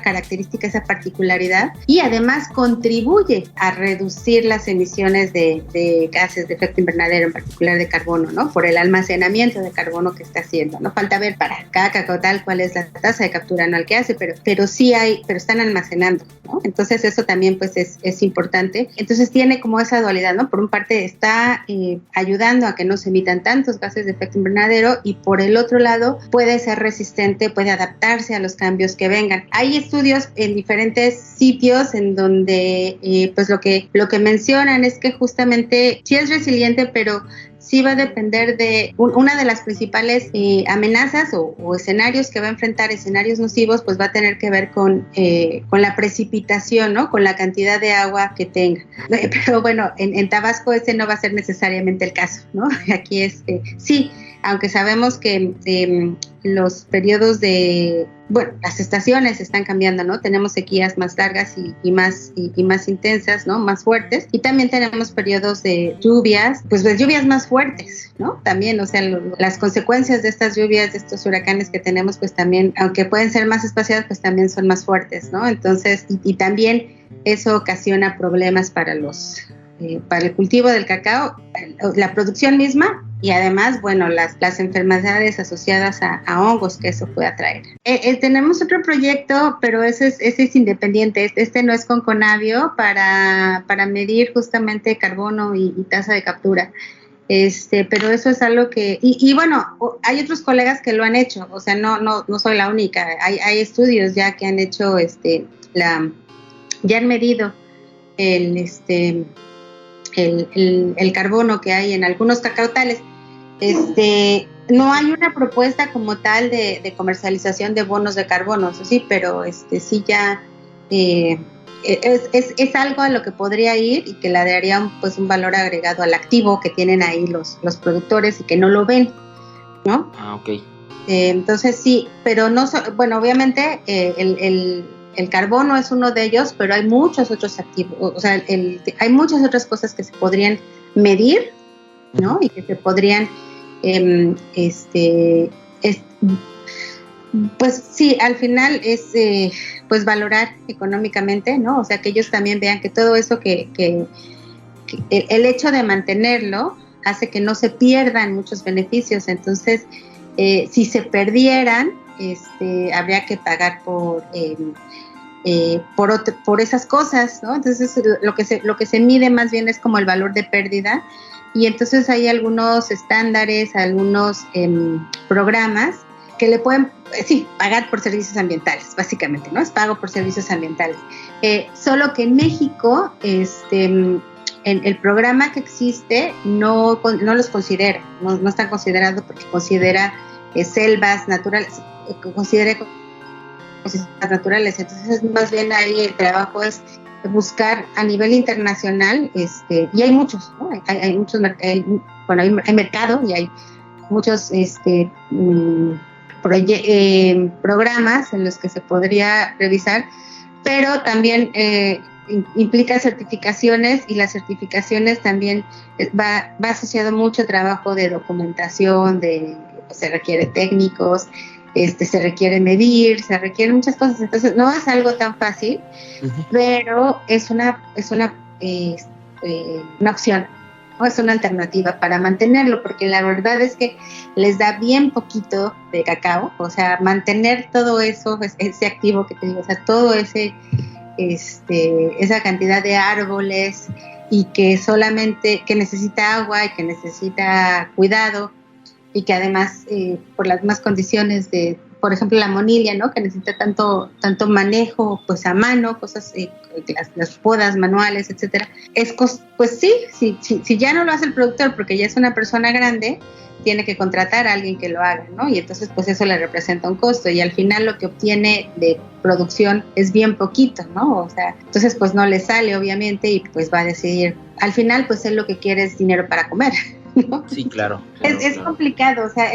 característica, esa particularidad, y además contribuye a reducir las emisiones de gases de efecto invernadero, en particular de carbono, ¿no? Por el almacenamiento de carbono que está haciendo. No falta ver para cada cacao tal cuál es la tasa de captura anual que hace, pero sí pero están almacenando, ¿no? Entonces eso también pues es importante. Entonces tiene como esa dualidad, ¿no? Por un parte está ayudando a que no se emitan tantos gases de efecto invernadero, y por el otro lado puede ser resistente, puede adaptarse a los cambios que vengan. Hay estudios en diferentes sitios en donde pues lo que mencionan es que justamente sí es resiliente, pero sí va a depender de una de las principales amenazas o escenarios que va a enfrentar, escenarios nocivos, pues va a tener que ver con la precipitación, ¿no? Con la cantidad de agua que tenga. Pero bueno, en Tabasco ese no va a ser necesariamente el caso, ¿no? Aquí sí, aunque sabemos que los periodos las estaciones están cambiando, ¿no? Tenemos sequías más largas y más intensas, ¿no? Más fuertes, y también tenemos periodos de lluvias, pues lluvias más fuertes, ¿no? También, o sea, las consecuencias de estas lluvias, de estos huracanes que tenemos, pues también, aunque pueden ser más espaciadas, pues también son más fuertes, ¿no? Entonces, y también eso ocasiona problemas para el cultivo del cacao, la producción misma, y además, bueno, las enfermedades asociadas a hongos que eso puede traer. Tenemos otro proyecto, pero ese es independiente. Este no es con Conavio, para medir justamente carbono y tasa de captura. Pero eso es algo que... Y bueno, hay otros colegas que lo han hecho, o sea, no soy la única. Hay estudios ya que han hecho, ya han medido el carbono que hay en algunos cacautales. No hay una propuesta como tal de comercialización de bonos de carbono, eso sí, pero sí ya es algo a lo que podría ir y que le daría un valor agregado al activo que tienen ahí los productores y que no lo ven, ¿no? Ah, ok. Entonces sí, pero no, bueno, obviamente el carbono es uno de ellos, pero hay muchos otros activos, o sea, hay muchas otras cosas que se podrían medir, ¿no? Y que se podrían, pues sí, al final es, pues valorar económicamente, ¿no? O sea, que ellos también vean que todo eso que el hecho de mantenerlo hace que no se pierdan muchos beneficios. Entonces, si se perdieran, habría que pagar por esas cosas, ¿no? Entonces lo que se mide más bien es como el valor de pérdida, y entonces hay algunos estándares, algunos programas que le pueden, sí, pagar por servicios ambientales, básicamente, ¿no? Es pago por servicios ambientales. Solo que en México, el programa que existe no los considera, no están considerados porque considera selvas naturales, considera ecosistemas naturales. Entonces más bien ahí el trabajo es buscar a nivel internacional, y hay muchos, ¿no? Hay muchos, hay mercado y hay muchos programas en los que se podría revisar, pero también implica certificaciones, y las certificaciones también va asociado mucho trabajo de documentación, se requiere técnicos, se requiere medir, se requieren muchas cosas. Entonces no es algo tan fácil, pero es una opción, ¿no? Es una alternativa para mantenerlo, porque la verdad es que les da bien poquito de cacao, o sea, mantener todo eso, ese activo que te digo, o sea, todo esa cantidad de árboles, y que solamente que necesita agua y que necesita cuidado, y que además por las mismas condiciones de, por ejemplo, la monilea, ¿no? Que necesita tanto manejo pues a mano, cosas, las podas manuales, etcétera. Pues sí, si ya no lo hace el productor porque ya es una persona grande, tiene que contratar a alguien que lo haga, ¿no? Y entonces pues eso le representa un costo, y al final lo que obtiene de producción es bien poquito, ¿no? O sea, entonces pues no le sale, obviamente, y pues va a decidir, al final pues él lo que quiere es dinero para comer, ¿no? Sí, claro. Es complicado, o sea,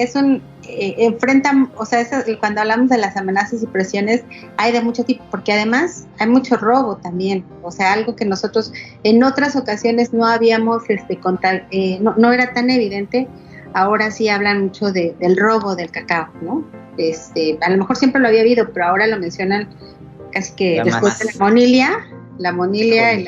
cuando hablamos de las amenazas y presiones, hay de mucho tipo, porque además hay mucho robo también, o sea, algo que nosotros en otras ocasiones no habíamos no era tan evidente. Ahora sí hablan mucho del robo del cacao, ¿no? A lo mejor siempre lo había habido, pero ahora lo mencionan casi que después de la monilea y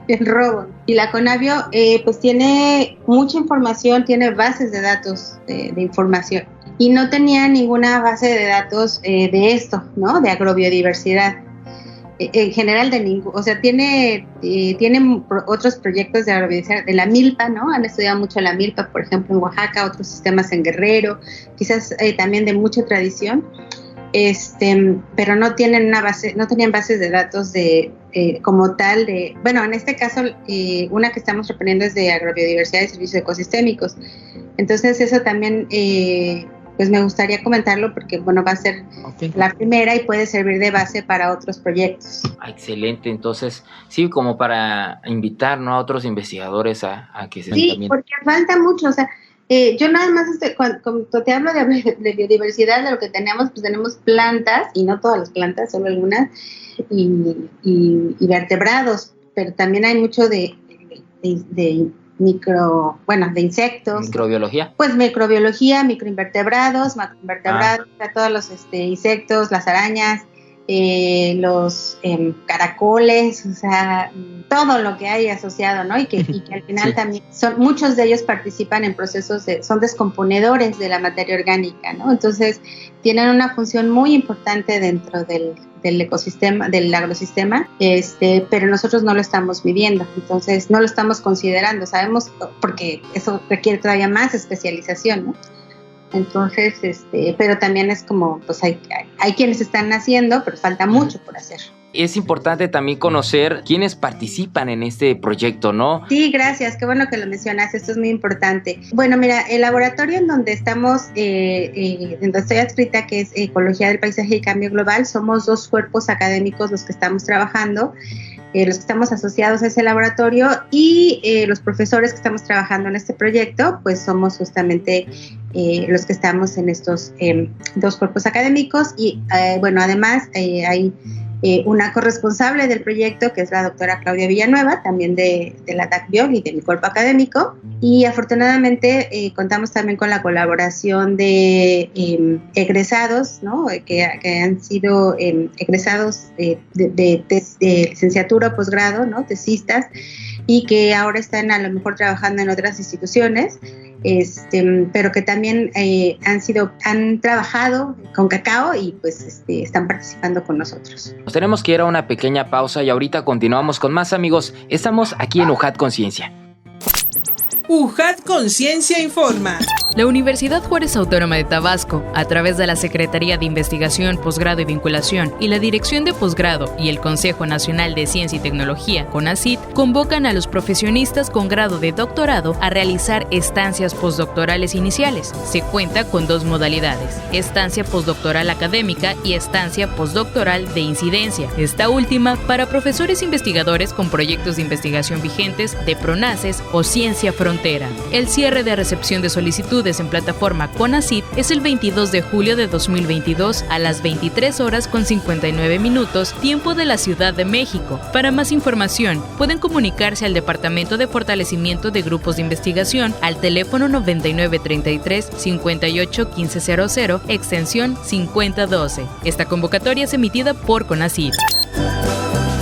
el robo. Y la Conavio pues tiene mucha información, tiene bases de datos de información, y no tenía ninguna base de datos de esto, ¿no? De agrobiodiversidad. En general o sea, tiene otros proyectos de agrobiodiversidad, de la milpa, ¿no? Han estudiado mucho la milpa, por ejemplo, en Oaxaca, otros sistemas en Guerrero, quizás también de mucha tradición, pero no tenían bases de datos como tal bueno, en este caso, una que estamos reponiendo es de agrobiodiversidad y servicios ecosistémicos. Entonces eso también pues me gustaría comentarlo, porque bueno, va a ser la primera y puede servir de base para otros proyectos. Excelente, entonces sí, como para invitar, ¿no?, a otros investigadores a que se también. Porque falta mucho, o sea, yo nada más cuando te hablo de biodiversidad, de lo que tenemos, pues tenemos plantas, y no todas las plantas, solo algunas, y vertebrados, pero también hay mucho de insectos. ¿Microbiología? Pues microbiología, microinvertebrados, macroinvertebrados, todos los insectos, las arañas, los caracoles, o sea, todo lo que hay asociado, ¿no? Y que al final también muchos de ellos participan en procesos son descomponedores de la materia orgánica, ¿no? Entonces tienen una función muy importante dentro del ecosistema, del agrosistema, pero nosotros no lo estamos midiendo, entonces no lo estamos considerando, sabemos, porque eso requiere todavía más especialización, ¿no? Entonces, pero también es como, pues hay quienes están haciendo, pero falta mucho por hacer. Es importante también conocer quiénes participan en este proyecto, ¿no? Sí, gracias, qué bueno que lo mencionas, esto es muy importante. Bueno, mira, el laboratorio en donde estamos, donde estoy adscrita, que es Ecología del Paisaje y Cambio Global, somos 2 cuerpos académicos los que estamos trabajando, los que estamos asociados a ese laboratorio, y los profesores que estamos trabajando en este proyecto, pues somos justamente los que estamos en estos 2 cuerpos académicos, y bueno, además hay una corresponsable del proyecto, que es la doctora Claudia Villanueva, también de la DACBIOG y de mi cuerpo académico, y afortunadamente contamos también con la colaboración de egresados, ¿no? que han sido egresados de licenciatura o posgrado, ¿no? Tesistas, y que ahora están a lo mejor trabajando en otras instituciones, pero que también han trabajado con cacao y pues están participando con nosotros. Nos tenemos que ir a una pequeña pausa y ahorita continuamos con más, amigos. Estamos aquí en UJAT Conciencia. UJAT Conciencia informa. La Universidad Juárez Autónoma de Tabasco, a través de la Secretaría de Investigación, Posgrado y Vinculación y la Dirección de Posgrado y el Consejo Nacional de Ciencia y Tecnología, CONACYT, convocan a los profesionistas con grado de doctorado a realizar estancias postdoctorales iniciales. Se cuenta con 2 modalidades: estancia postdoctoral académica y estancia postdoctoral de incidencia. Esta última para profesores investigadores con proyectos de investigación vigentes de PRONACES o Ciencia Frontera. El cierre de recepción de solicitudes en plataforma CONACYT es el 22 de julio de 2022 a las 23:59 tiempo de la Ciudad de México. Para más información, pueden comunicarse al Departamento de Fortalecimiento de Grupos de Investigación al teléfono 9933 58 1500 extensión 5012. Esta convocatoria es emitida por CONACYT.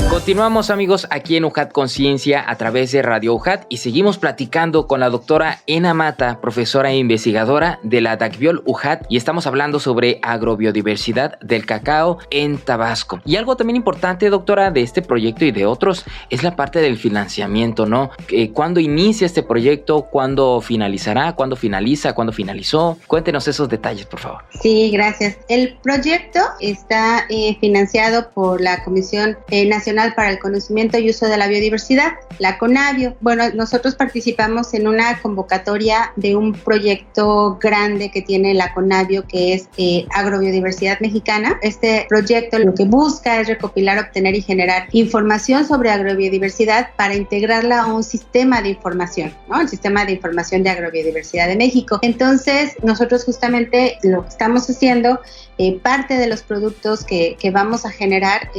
Continuamos, amigos, aquí en UJAT Conciencia a través de Radio UJAT y seguimos platicando con la doctora Ena Mata, profesora e investigadora de la DACBIOL UJAT, y estamos hablando sobre agrobiodiversidad del cacao en Tabasco. Y algo también importante, doctora, de este proyecto y de otros es la parte del financiamiento, ¿no? ¿Cuándo inicia este proyecto? ¿Cuándo finalizará? ¿Cuándo finaliza? ¿Cuándo finalizó? Cuéntenos esos detalles, por favor. Sí, gracias. El proyecto está financiado por la Comisión Nacional para el Conocimiento y Uso de la Biodiversidad, la CONABIO. Bueno, nosotros participamos en una convocatoria de un proyecto grande que tiene la CONABIO, que es Agrobiodiversidad Mexicana. Este proyecto lo que busca es recopilar, obtener y generar información sobre agrobiodiversidad para integrarla a un sistema de información, ¿no? El Sistema de Información de Agrobiodiversidad de México. Entonces, nosotros justamente lo que estamos haciendo, parte de los productos que vamos a generar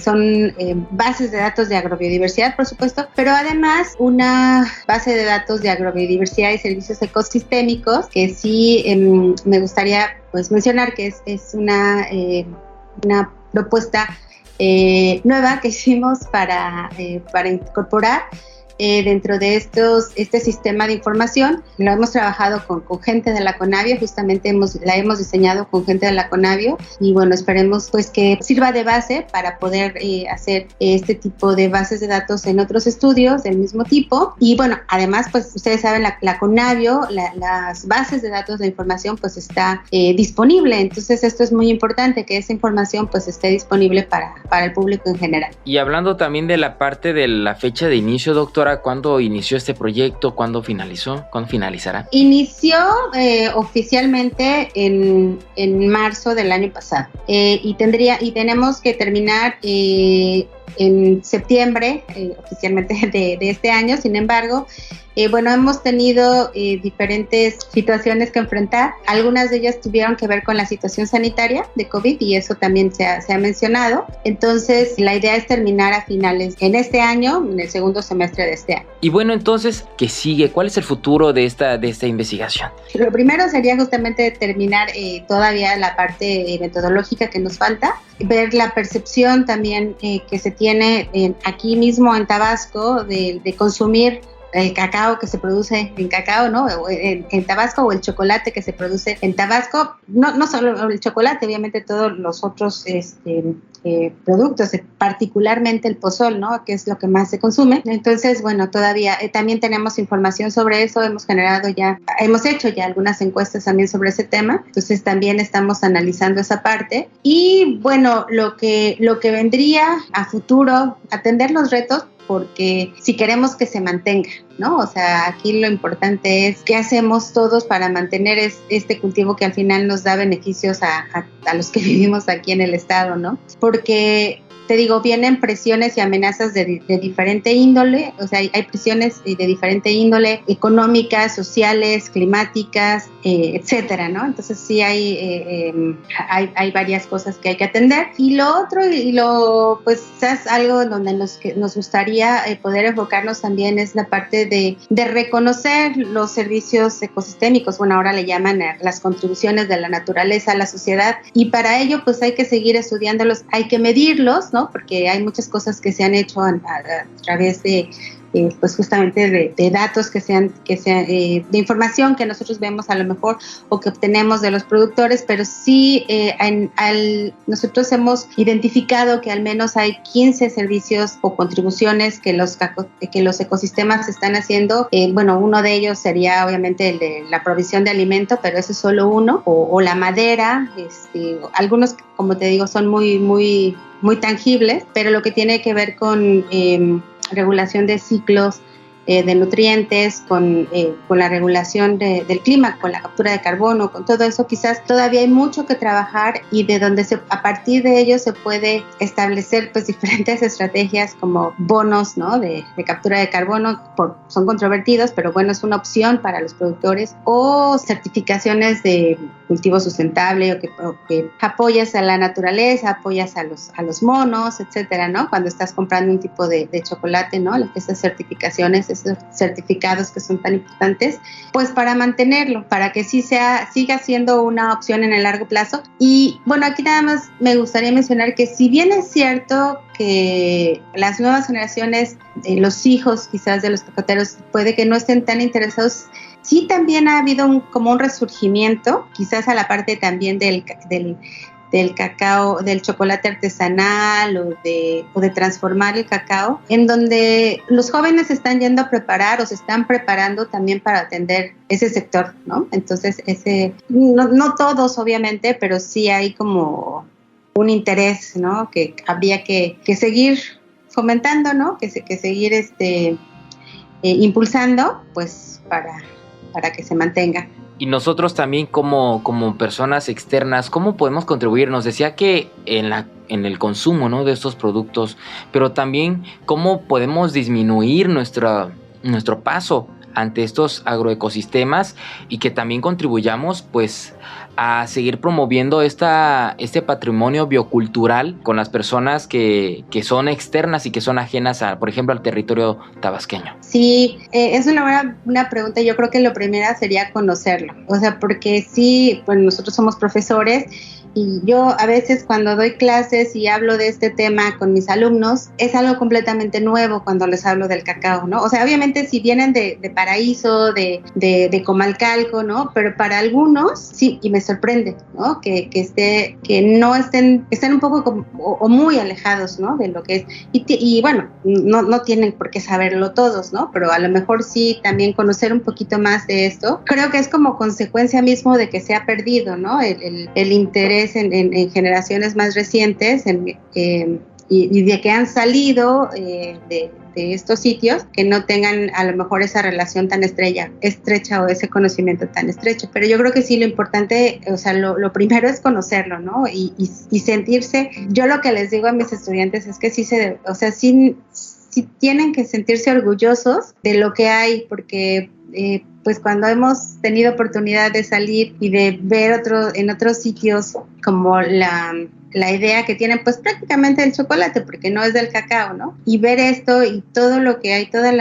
son bases de datos de agrobiodiversidad, por supuesto, pero además una base de datos de agrobiodiversidad y servicios ecosistémicos que sí me gustaría pues mencionar que es una propuesta nueva que hicimos para incorporar dentro de este sistema de información. Lo hemos trabajado con gente de la CONABIO, justamente la hemos diseñado con gente de la CONABIO, y bueno, esperemos pues que sirva de base para poder hacer este tipo de bases de datos en otros estudios del mismo tipo. Y bueno, además pues ustedes saben, la CONABIO, las bases de datos de información pues está disponible, entonces esto es muy importante, que esa información pues esté disponible para el público en general. Y hablando también de la parte de la fecha de inicio, doctora, ¿cuándo inició este proyecto? ¿Cuándo finalizó? ¿Cuándo finalizará? Inició oficialmente en marzo del año pasado y tenemos que terminar en septiembre oficialmente de este año. Sin embargo, bueno, hemos tenido diferentes situaciones que enfrentar. Algunas de ellas tuvieron que ver con la situación sanitaria de COVID y eso también se ha mencionado. Entonces, la idea es terminar a finales en este año, en el segundo semestre de este año. Y bueno, entonces, ¿qué sigue? ¿Cuál es el futuro de esta investigación? Lo primero sería justamente terminar todavía la parte metodológica que nos falta, ver la percepción también que se tiene aquí mismo en Tabasco de consumir el cacao que se produce en cacao, ¿no? En Tabasco, o el chocolate que se produce en Tabasco. No solo el chocolate, obviamente todos los otros productos, particularmente el pozol, ¿no? Que es lo que más se consume. Entonces, bueno, todavía también tenemos información sobre eso. Hemos hecho ya algunas encuestas también sobre ese tema. Entonces, también estamos analizando esa parte. Y bueno, lo que vendría a futuro, atender los retos, porque si queremos que se mantenga, ¿no? O sea, aquí lo importante es qué hacemos todos para mantener este cultivo que al final nos da beneficios a los que vivimos aquí en el estado, ¿no? Porque te digo, vienen presiones y amenazas de diferente índole, o sea, hay presiones de diferente índole, económicas, sociales, climáticas, etcétera, ¿no? Entonces sí hay varias cosas que hay que atender. Y lo otro, pues es algo donde nos gustaría poder enfocarnos también, es la parte de reconocer los servicios ecosistémicos. Bueno, ahora le llaman las contribuciones de la naturaleza a la sociedad, y para ello pues hay que seguir estudiándolos, hay que medirlos, ¿no? Porque hay muchas cosas que se han hecho a través de pues justamente de datos que sean de información que nosotros vemos a lo mejor o que obtenemos de los productores, pero sí nosotros hemos identificado que al menos hay 15 servicios o contribuciones que los ecosistemas están haciendo. Bueno, uno de ellos sería obviamente el de la provisión de alimento, pero ese es solo uno, o la madera, algunos, como te digo, son muy, muy, muy tangibles, pero lo que tiene que ver con regulación de ciclos de nutrientes, con la regulación del clima, con la captura de carbono, con todo eso quizás todavía hay mucho que trabajar, y de donde a partir de ello se puede establecer pues diferentes estrategias como bonos, ¿no? de captura de carbono, son controvertidos, pero bueno, es una opción para los productores, o certificaciones de cultivo sustentable, o que apoyas a la naturaleza, apoyas a los monos, etcétera, ¿no? Cuando estás comprando un tipo de chocolate, ¿no? Esas certificaciones, esos certificados que son tan importantes, pues para mantenerlo, para que sí siga siendo una opción en el largo plazo. Y bueno, aquí nada más me gustaría mencionar que si bien es cierto que las nuevas generaciones, los hijos quizás de los cacateros, puede que no estén tan interesados, sí también ha habido como un resurgimiento, quizás a la parte también del cacao, del chocolate artesanal o de transformar el cacao, en donde los jóvenes están yendo a preparar o se están preparando también para atender ese sector, ¿no? Entonces, no todos obviamente, pero sí hay como un interés, ¿no? Que habría que seguir fomentando, ¿no? Que seguir impulsando, pues para que se mantenga. Y nosotros también como personas externas, ¿cómo podemos contribuir? Nos decía que en el consumo, ¿no? de estos productos, pero también cómo podemos disminuir nuestro paso ante estos agroecosistemas, y que también contribuyamos pues a seguir promoviendo este patrimonio biocultural con las personas que son externas y que son ajenas por ejemplo, al territorio tabasqueño. Sí, es una buena pregunta. Yo creo que lo primero sería conocerlo, o sea, porque sí, pues nosotros somos profesores, y yo a veces cuando doy clases y hablo de este tema con mis alumnos, es algo completamente nuevo cuando les hablo del cacao, ¿no? O sea, obviamente si vienen de Paraíso, de Comalcalco, ¿no? Pero para algunos, sí, y me sorprende, ¿no? Que no estén un poco o muy alejados, ¿no? De lo que es. Y bueno, no tienen por qué saberlo todos, ¿no? Pero a lo mejor sí también conocer un poquito más de esto. Creo que es como consecuencia mismo de que se ha perdido, ¿no? El interés en generaciones más recientes y de que han salido de estos sitios, que no tengan a lo mejor esa relación tan estrecha o ese conocimiento tan estrecho. Pero yo creo que sí, lo importante, o sea, lo primero es conocerlo, ¿no? Y sentirse, yo lo que les digo a mis estudiantes es que sí tienen que sentirse orgullosos de lo que hay, porque pues cuando hemos tenido oportunidad de salir y de ver en otros sitios como la idea que tienen, pues prácticamente el chocolate, porque no es del cacao, ¿no? Y ver esto y todo lo que hay, todas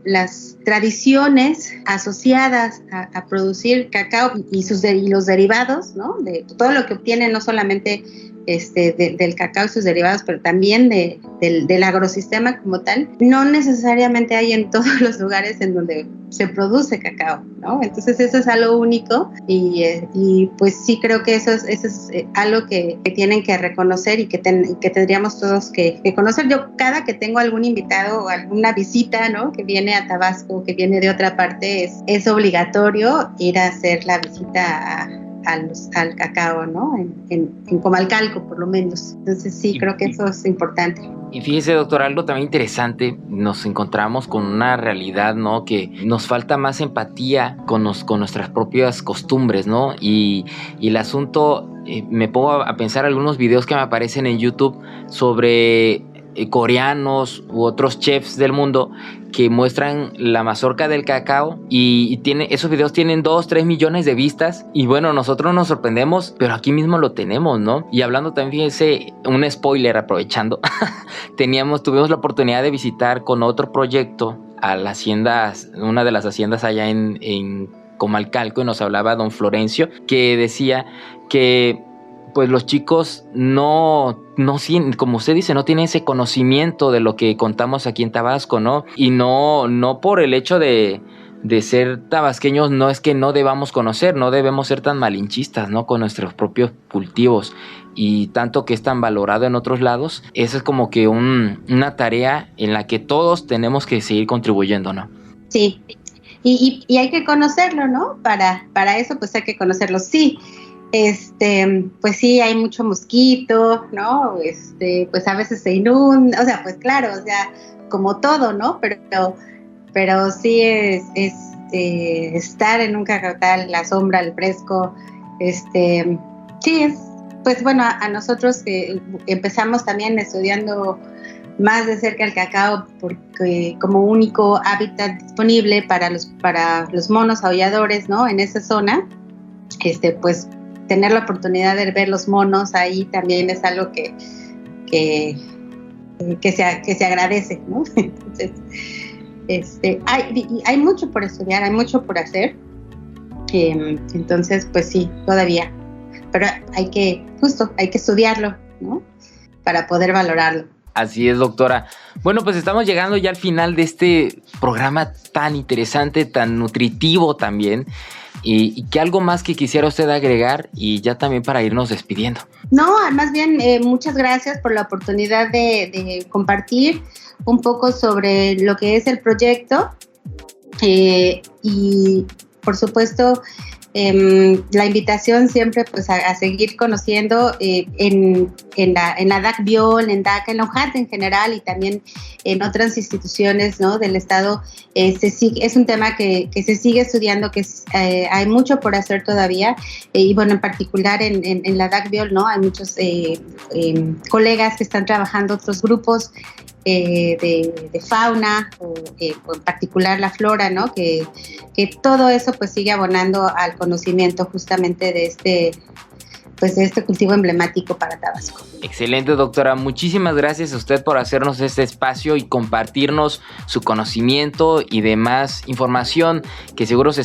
las tradiciones asociadas a producir cacao y los derivados, ¿no? De todo lo que obtienen, no solamente del cacao y sus derivados, pero también del agrosistema como tal, no necesariamente hay en todos los lugares en donde se produce cacao, ¿no? Entonces eso es algo único, y pues sí creo que eso es algo que tienen que reconocer y que tendríamos todos que conocer. Yo cada que tengo algún invitado o alguna visita, ¿no? Que viene a Tabasco, que viene de otra parte, es obligatorio ir a hacer la visita al cacao, ¿no? En Comalcalco, por lo menos. Entonces sí, creo que eso es importante. Y fíjese, doctor, algo también interesante, nos encontramos con una realidad, ¿no? Que nos falta más empatía con nuestras propias costumbres, ¿no? Y el asunto, me pongo a pensar algunos videos que me aparecen en YouTube sobre coreanos u otros chefs del mundo que muestran la mazorca del cacao, y esos videos tienen 2-3 millones de vistas, y bueno, nosotros nos sorprendemos, pero aquí mismo lo tenemos, ¿no? Y hablando también, fíjense, un spoiler aprovechando, tuvimos la oportunidad de visitar con otro proyecto a la hacienda, una de las haciendas allá en Comalcalco, y nos hablaba don Florencio, que decía que pues los chicos no, como usted dice, no tienen ese conocimiento de lo que contamos aquí en Tabasco, ¿no? Y no por el hecho de ser tabasqueños, no es que no debamos conocer, no debemos ser tan malinchistas, ¿no? Con nuestros propios cultivos, y tanto que es tan valorado en otros lados. Eso es como que una tarea en la que todos tenemos que seguir contribuyendo, ¿no? Sí, y hay que conocerlo, ¿no? Para eso pues hay que conocerlo, sí. Pues sí, hay mucho mosquito, ¿no? Pues a veces se inunda, o sea, pues claro, o sea, como todo, ¿no? Pero sí es estar en un cacautal, la sombra, el fresco, sí es, pues bueno, a nosotros que empezamos también estudiando más de cerca el cacao, porque como único hábitat disponible para los monos aulladores, ¿no? En esa zona, pues tener la oportunidad de ver los monos ahí también es algo que se agradece, ¿no? Entonces, hay mucho por estudiar, hay mucho por hacer, entonces pues sí, todavía, pero hay que estudiarlo, ¿no? Para poder valorarlo. Así es, doctora. Bueno, pues estamos llegando ya al final de este programa tan interesante, tan nutritivo también, y que algo más que quisiera usted agregar, y ya también para irnos despidiendo. No, más bien muchas gracias por la oportunidad de compartir un poco sobre lo que es el proyecto, y por supuesto la invitación siempre pues a seguir conociendo en la DAC Biol, en DAC, en la UJAT en general, y también en otras instituciones, ¿no? Del estado. Es un tema que se sigue estudiando, que hay mucho por hacer todavía, y bueno, en particular en la DAC Biol, ¿no? Hay muchos colegas que están trabajando, otros grupos de fauna, o en particular la flora, ¿no? Que todo eso pues sigue abonando al conocimiento justamente de este cultivo emblemático para Tabasco. Excelente, doctora. Muchísimas gracias a usted por hacernos este espacio y compartirnos su conocimiento y demás información que seguros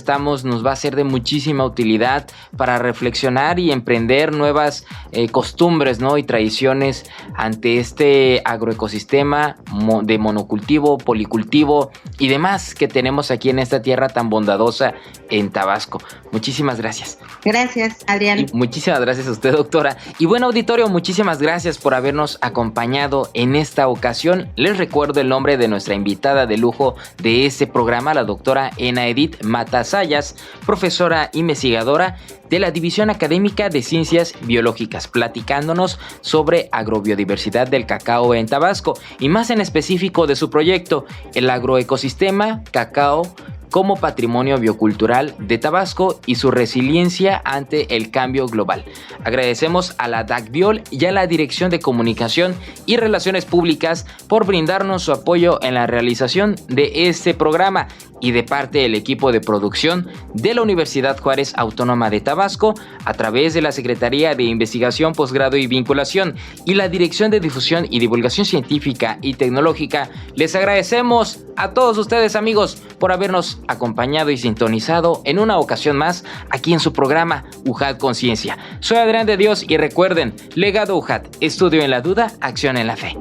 nos va a ser de muchísima utilidad para reflexionar y emprender nuevas costumbres, ¿no? Y tradiciones ante este agroecosistema de monocultivo, policultivo y demás que tenemos aquí en esta tierra tan bondadosa en Tabasco. Muchísimas gracias. Gracias, Adrián. Y muchísimas gracias a usted, doctora. Y bueno, auditorio, muchísimas gracias por habernos acompañado en esta ocasión. Les recuerdo el nombre de nuestra invitada de lujo de este programa, la doctora Ena Edith Matasayas, profesora investigadora de la División Académica de Ciencias Biológicas, platicándonos sobre agrobiodiversidad del cacao en Tabasco y más en específico de su proyecto, el agroecosistema cacao como patrimonio biocultural de Tabasco y su resiliencia ante el cambio global. Agradecemos a la DAC Biol y a la Dirección de Comunicación y Relaciones Públicas por brindarnos su apoyo en la realización de este programa, y de parte del equipo de producción de la Universidad Juárez Autónoma de Tabasco, a través de la Secretaría de Investigación, Posgrado y Vinculación y la Dirección de Difusión y Divulgación Científica y Tecnológica, les agradecemos a todos ustedes, amigos, por habernos acompañado y sintonizado en una ocasión más aquí en su programa UJAT Conciencia. Soy Adrián de Dios y recuerden, legado UJAT, estudio en la duda, acción en la fe.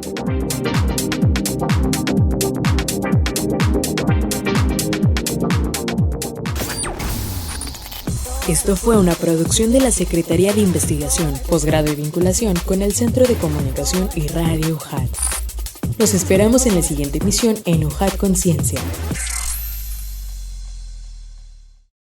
Esto fue una producción de la Secretaría de Investigación, Posgrado y Vinculación con el Centro de Comunicación y Radio UJAT. Los esperamos en la siguiente emisión en UJAT Conciencia.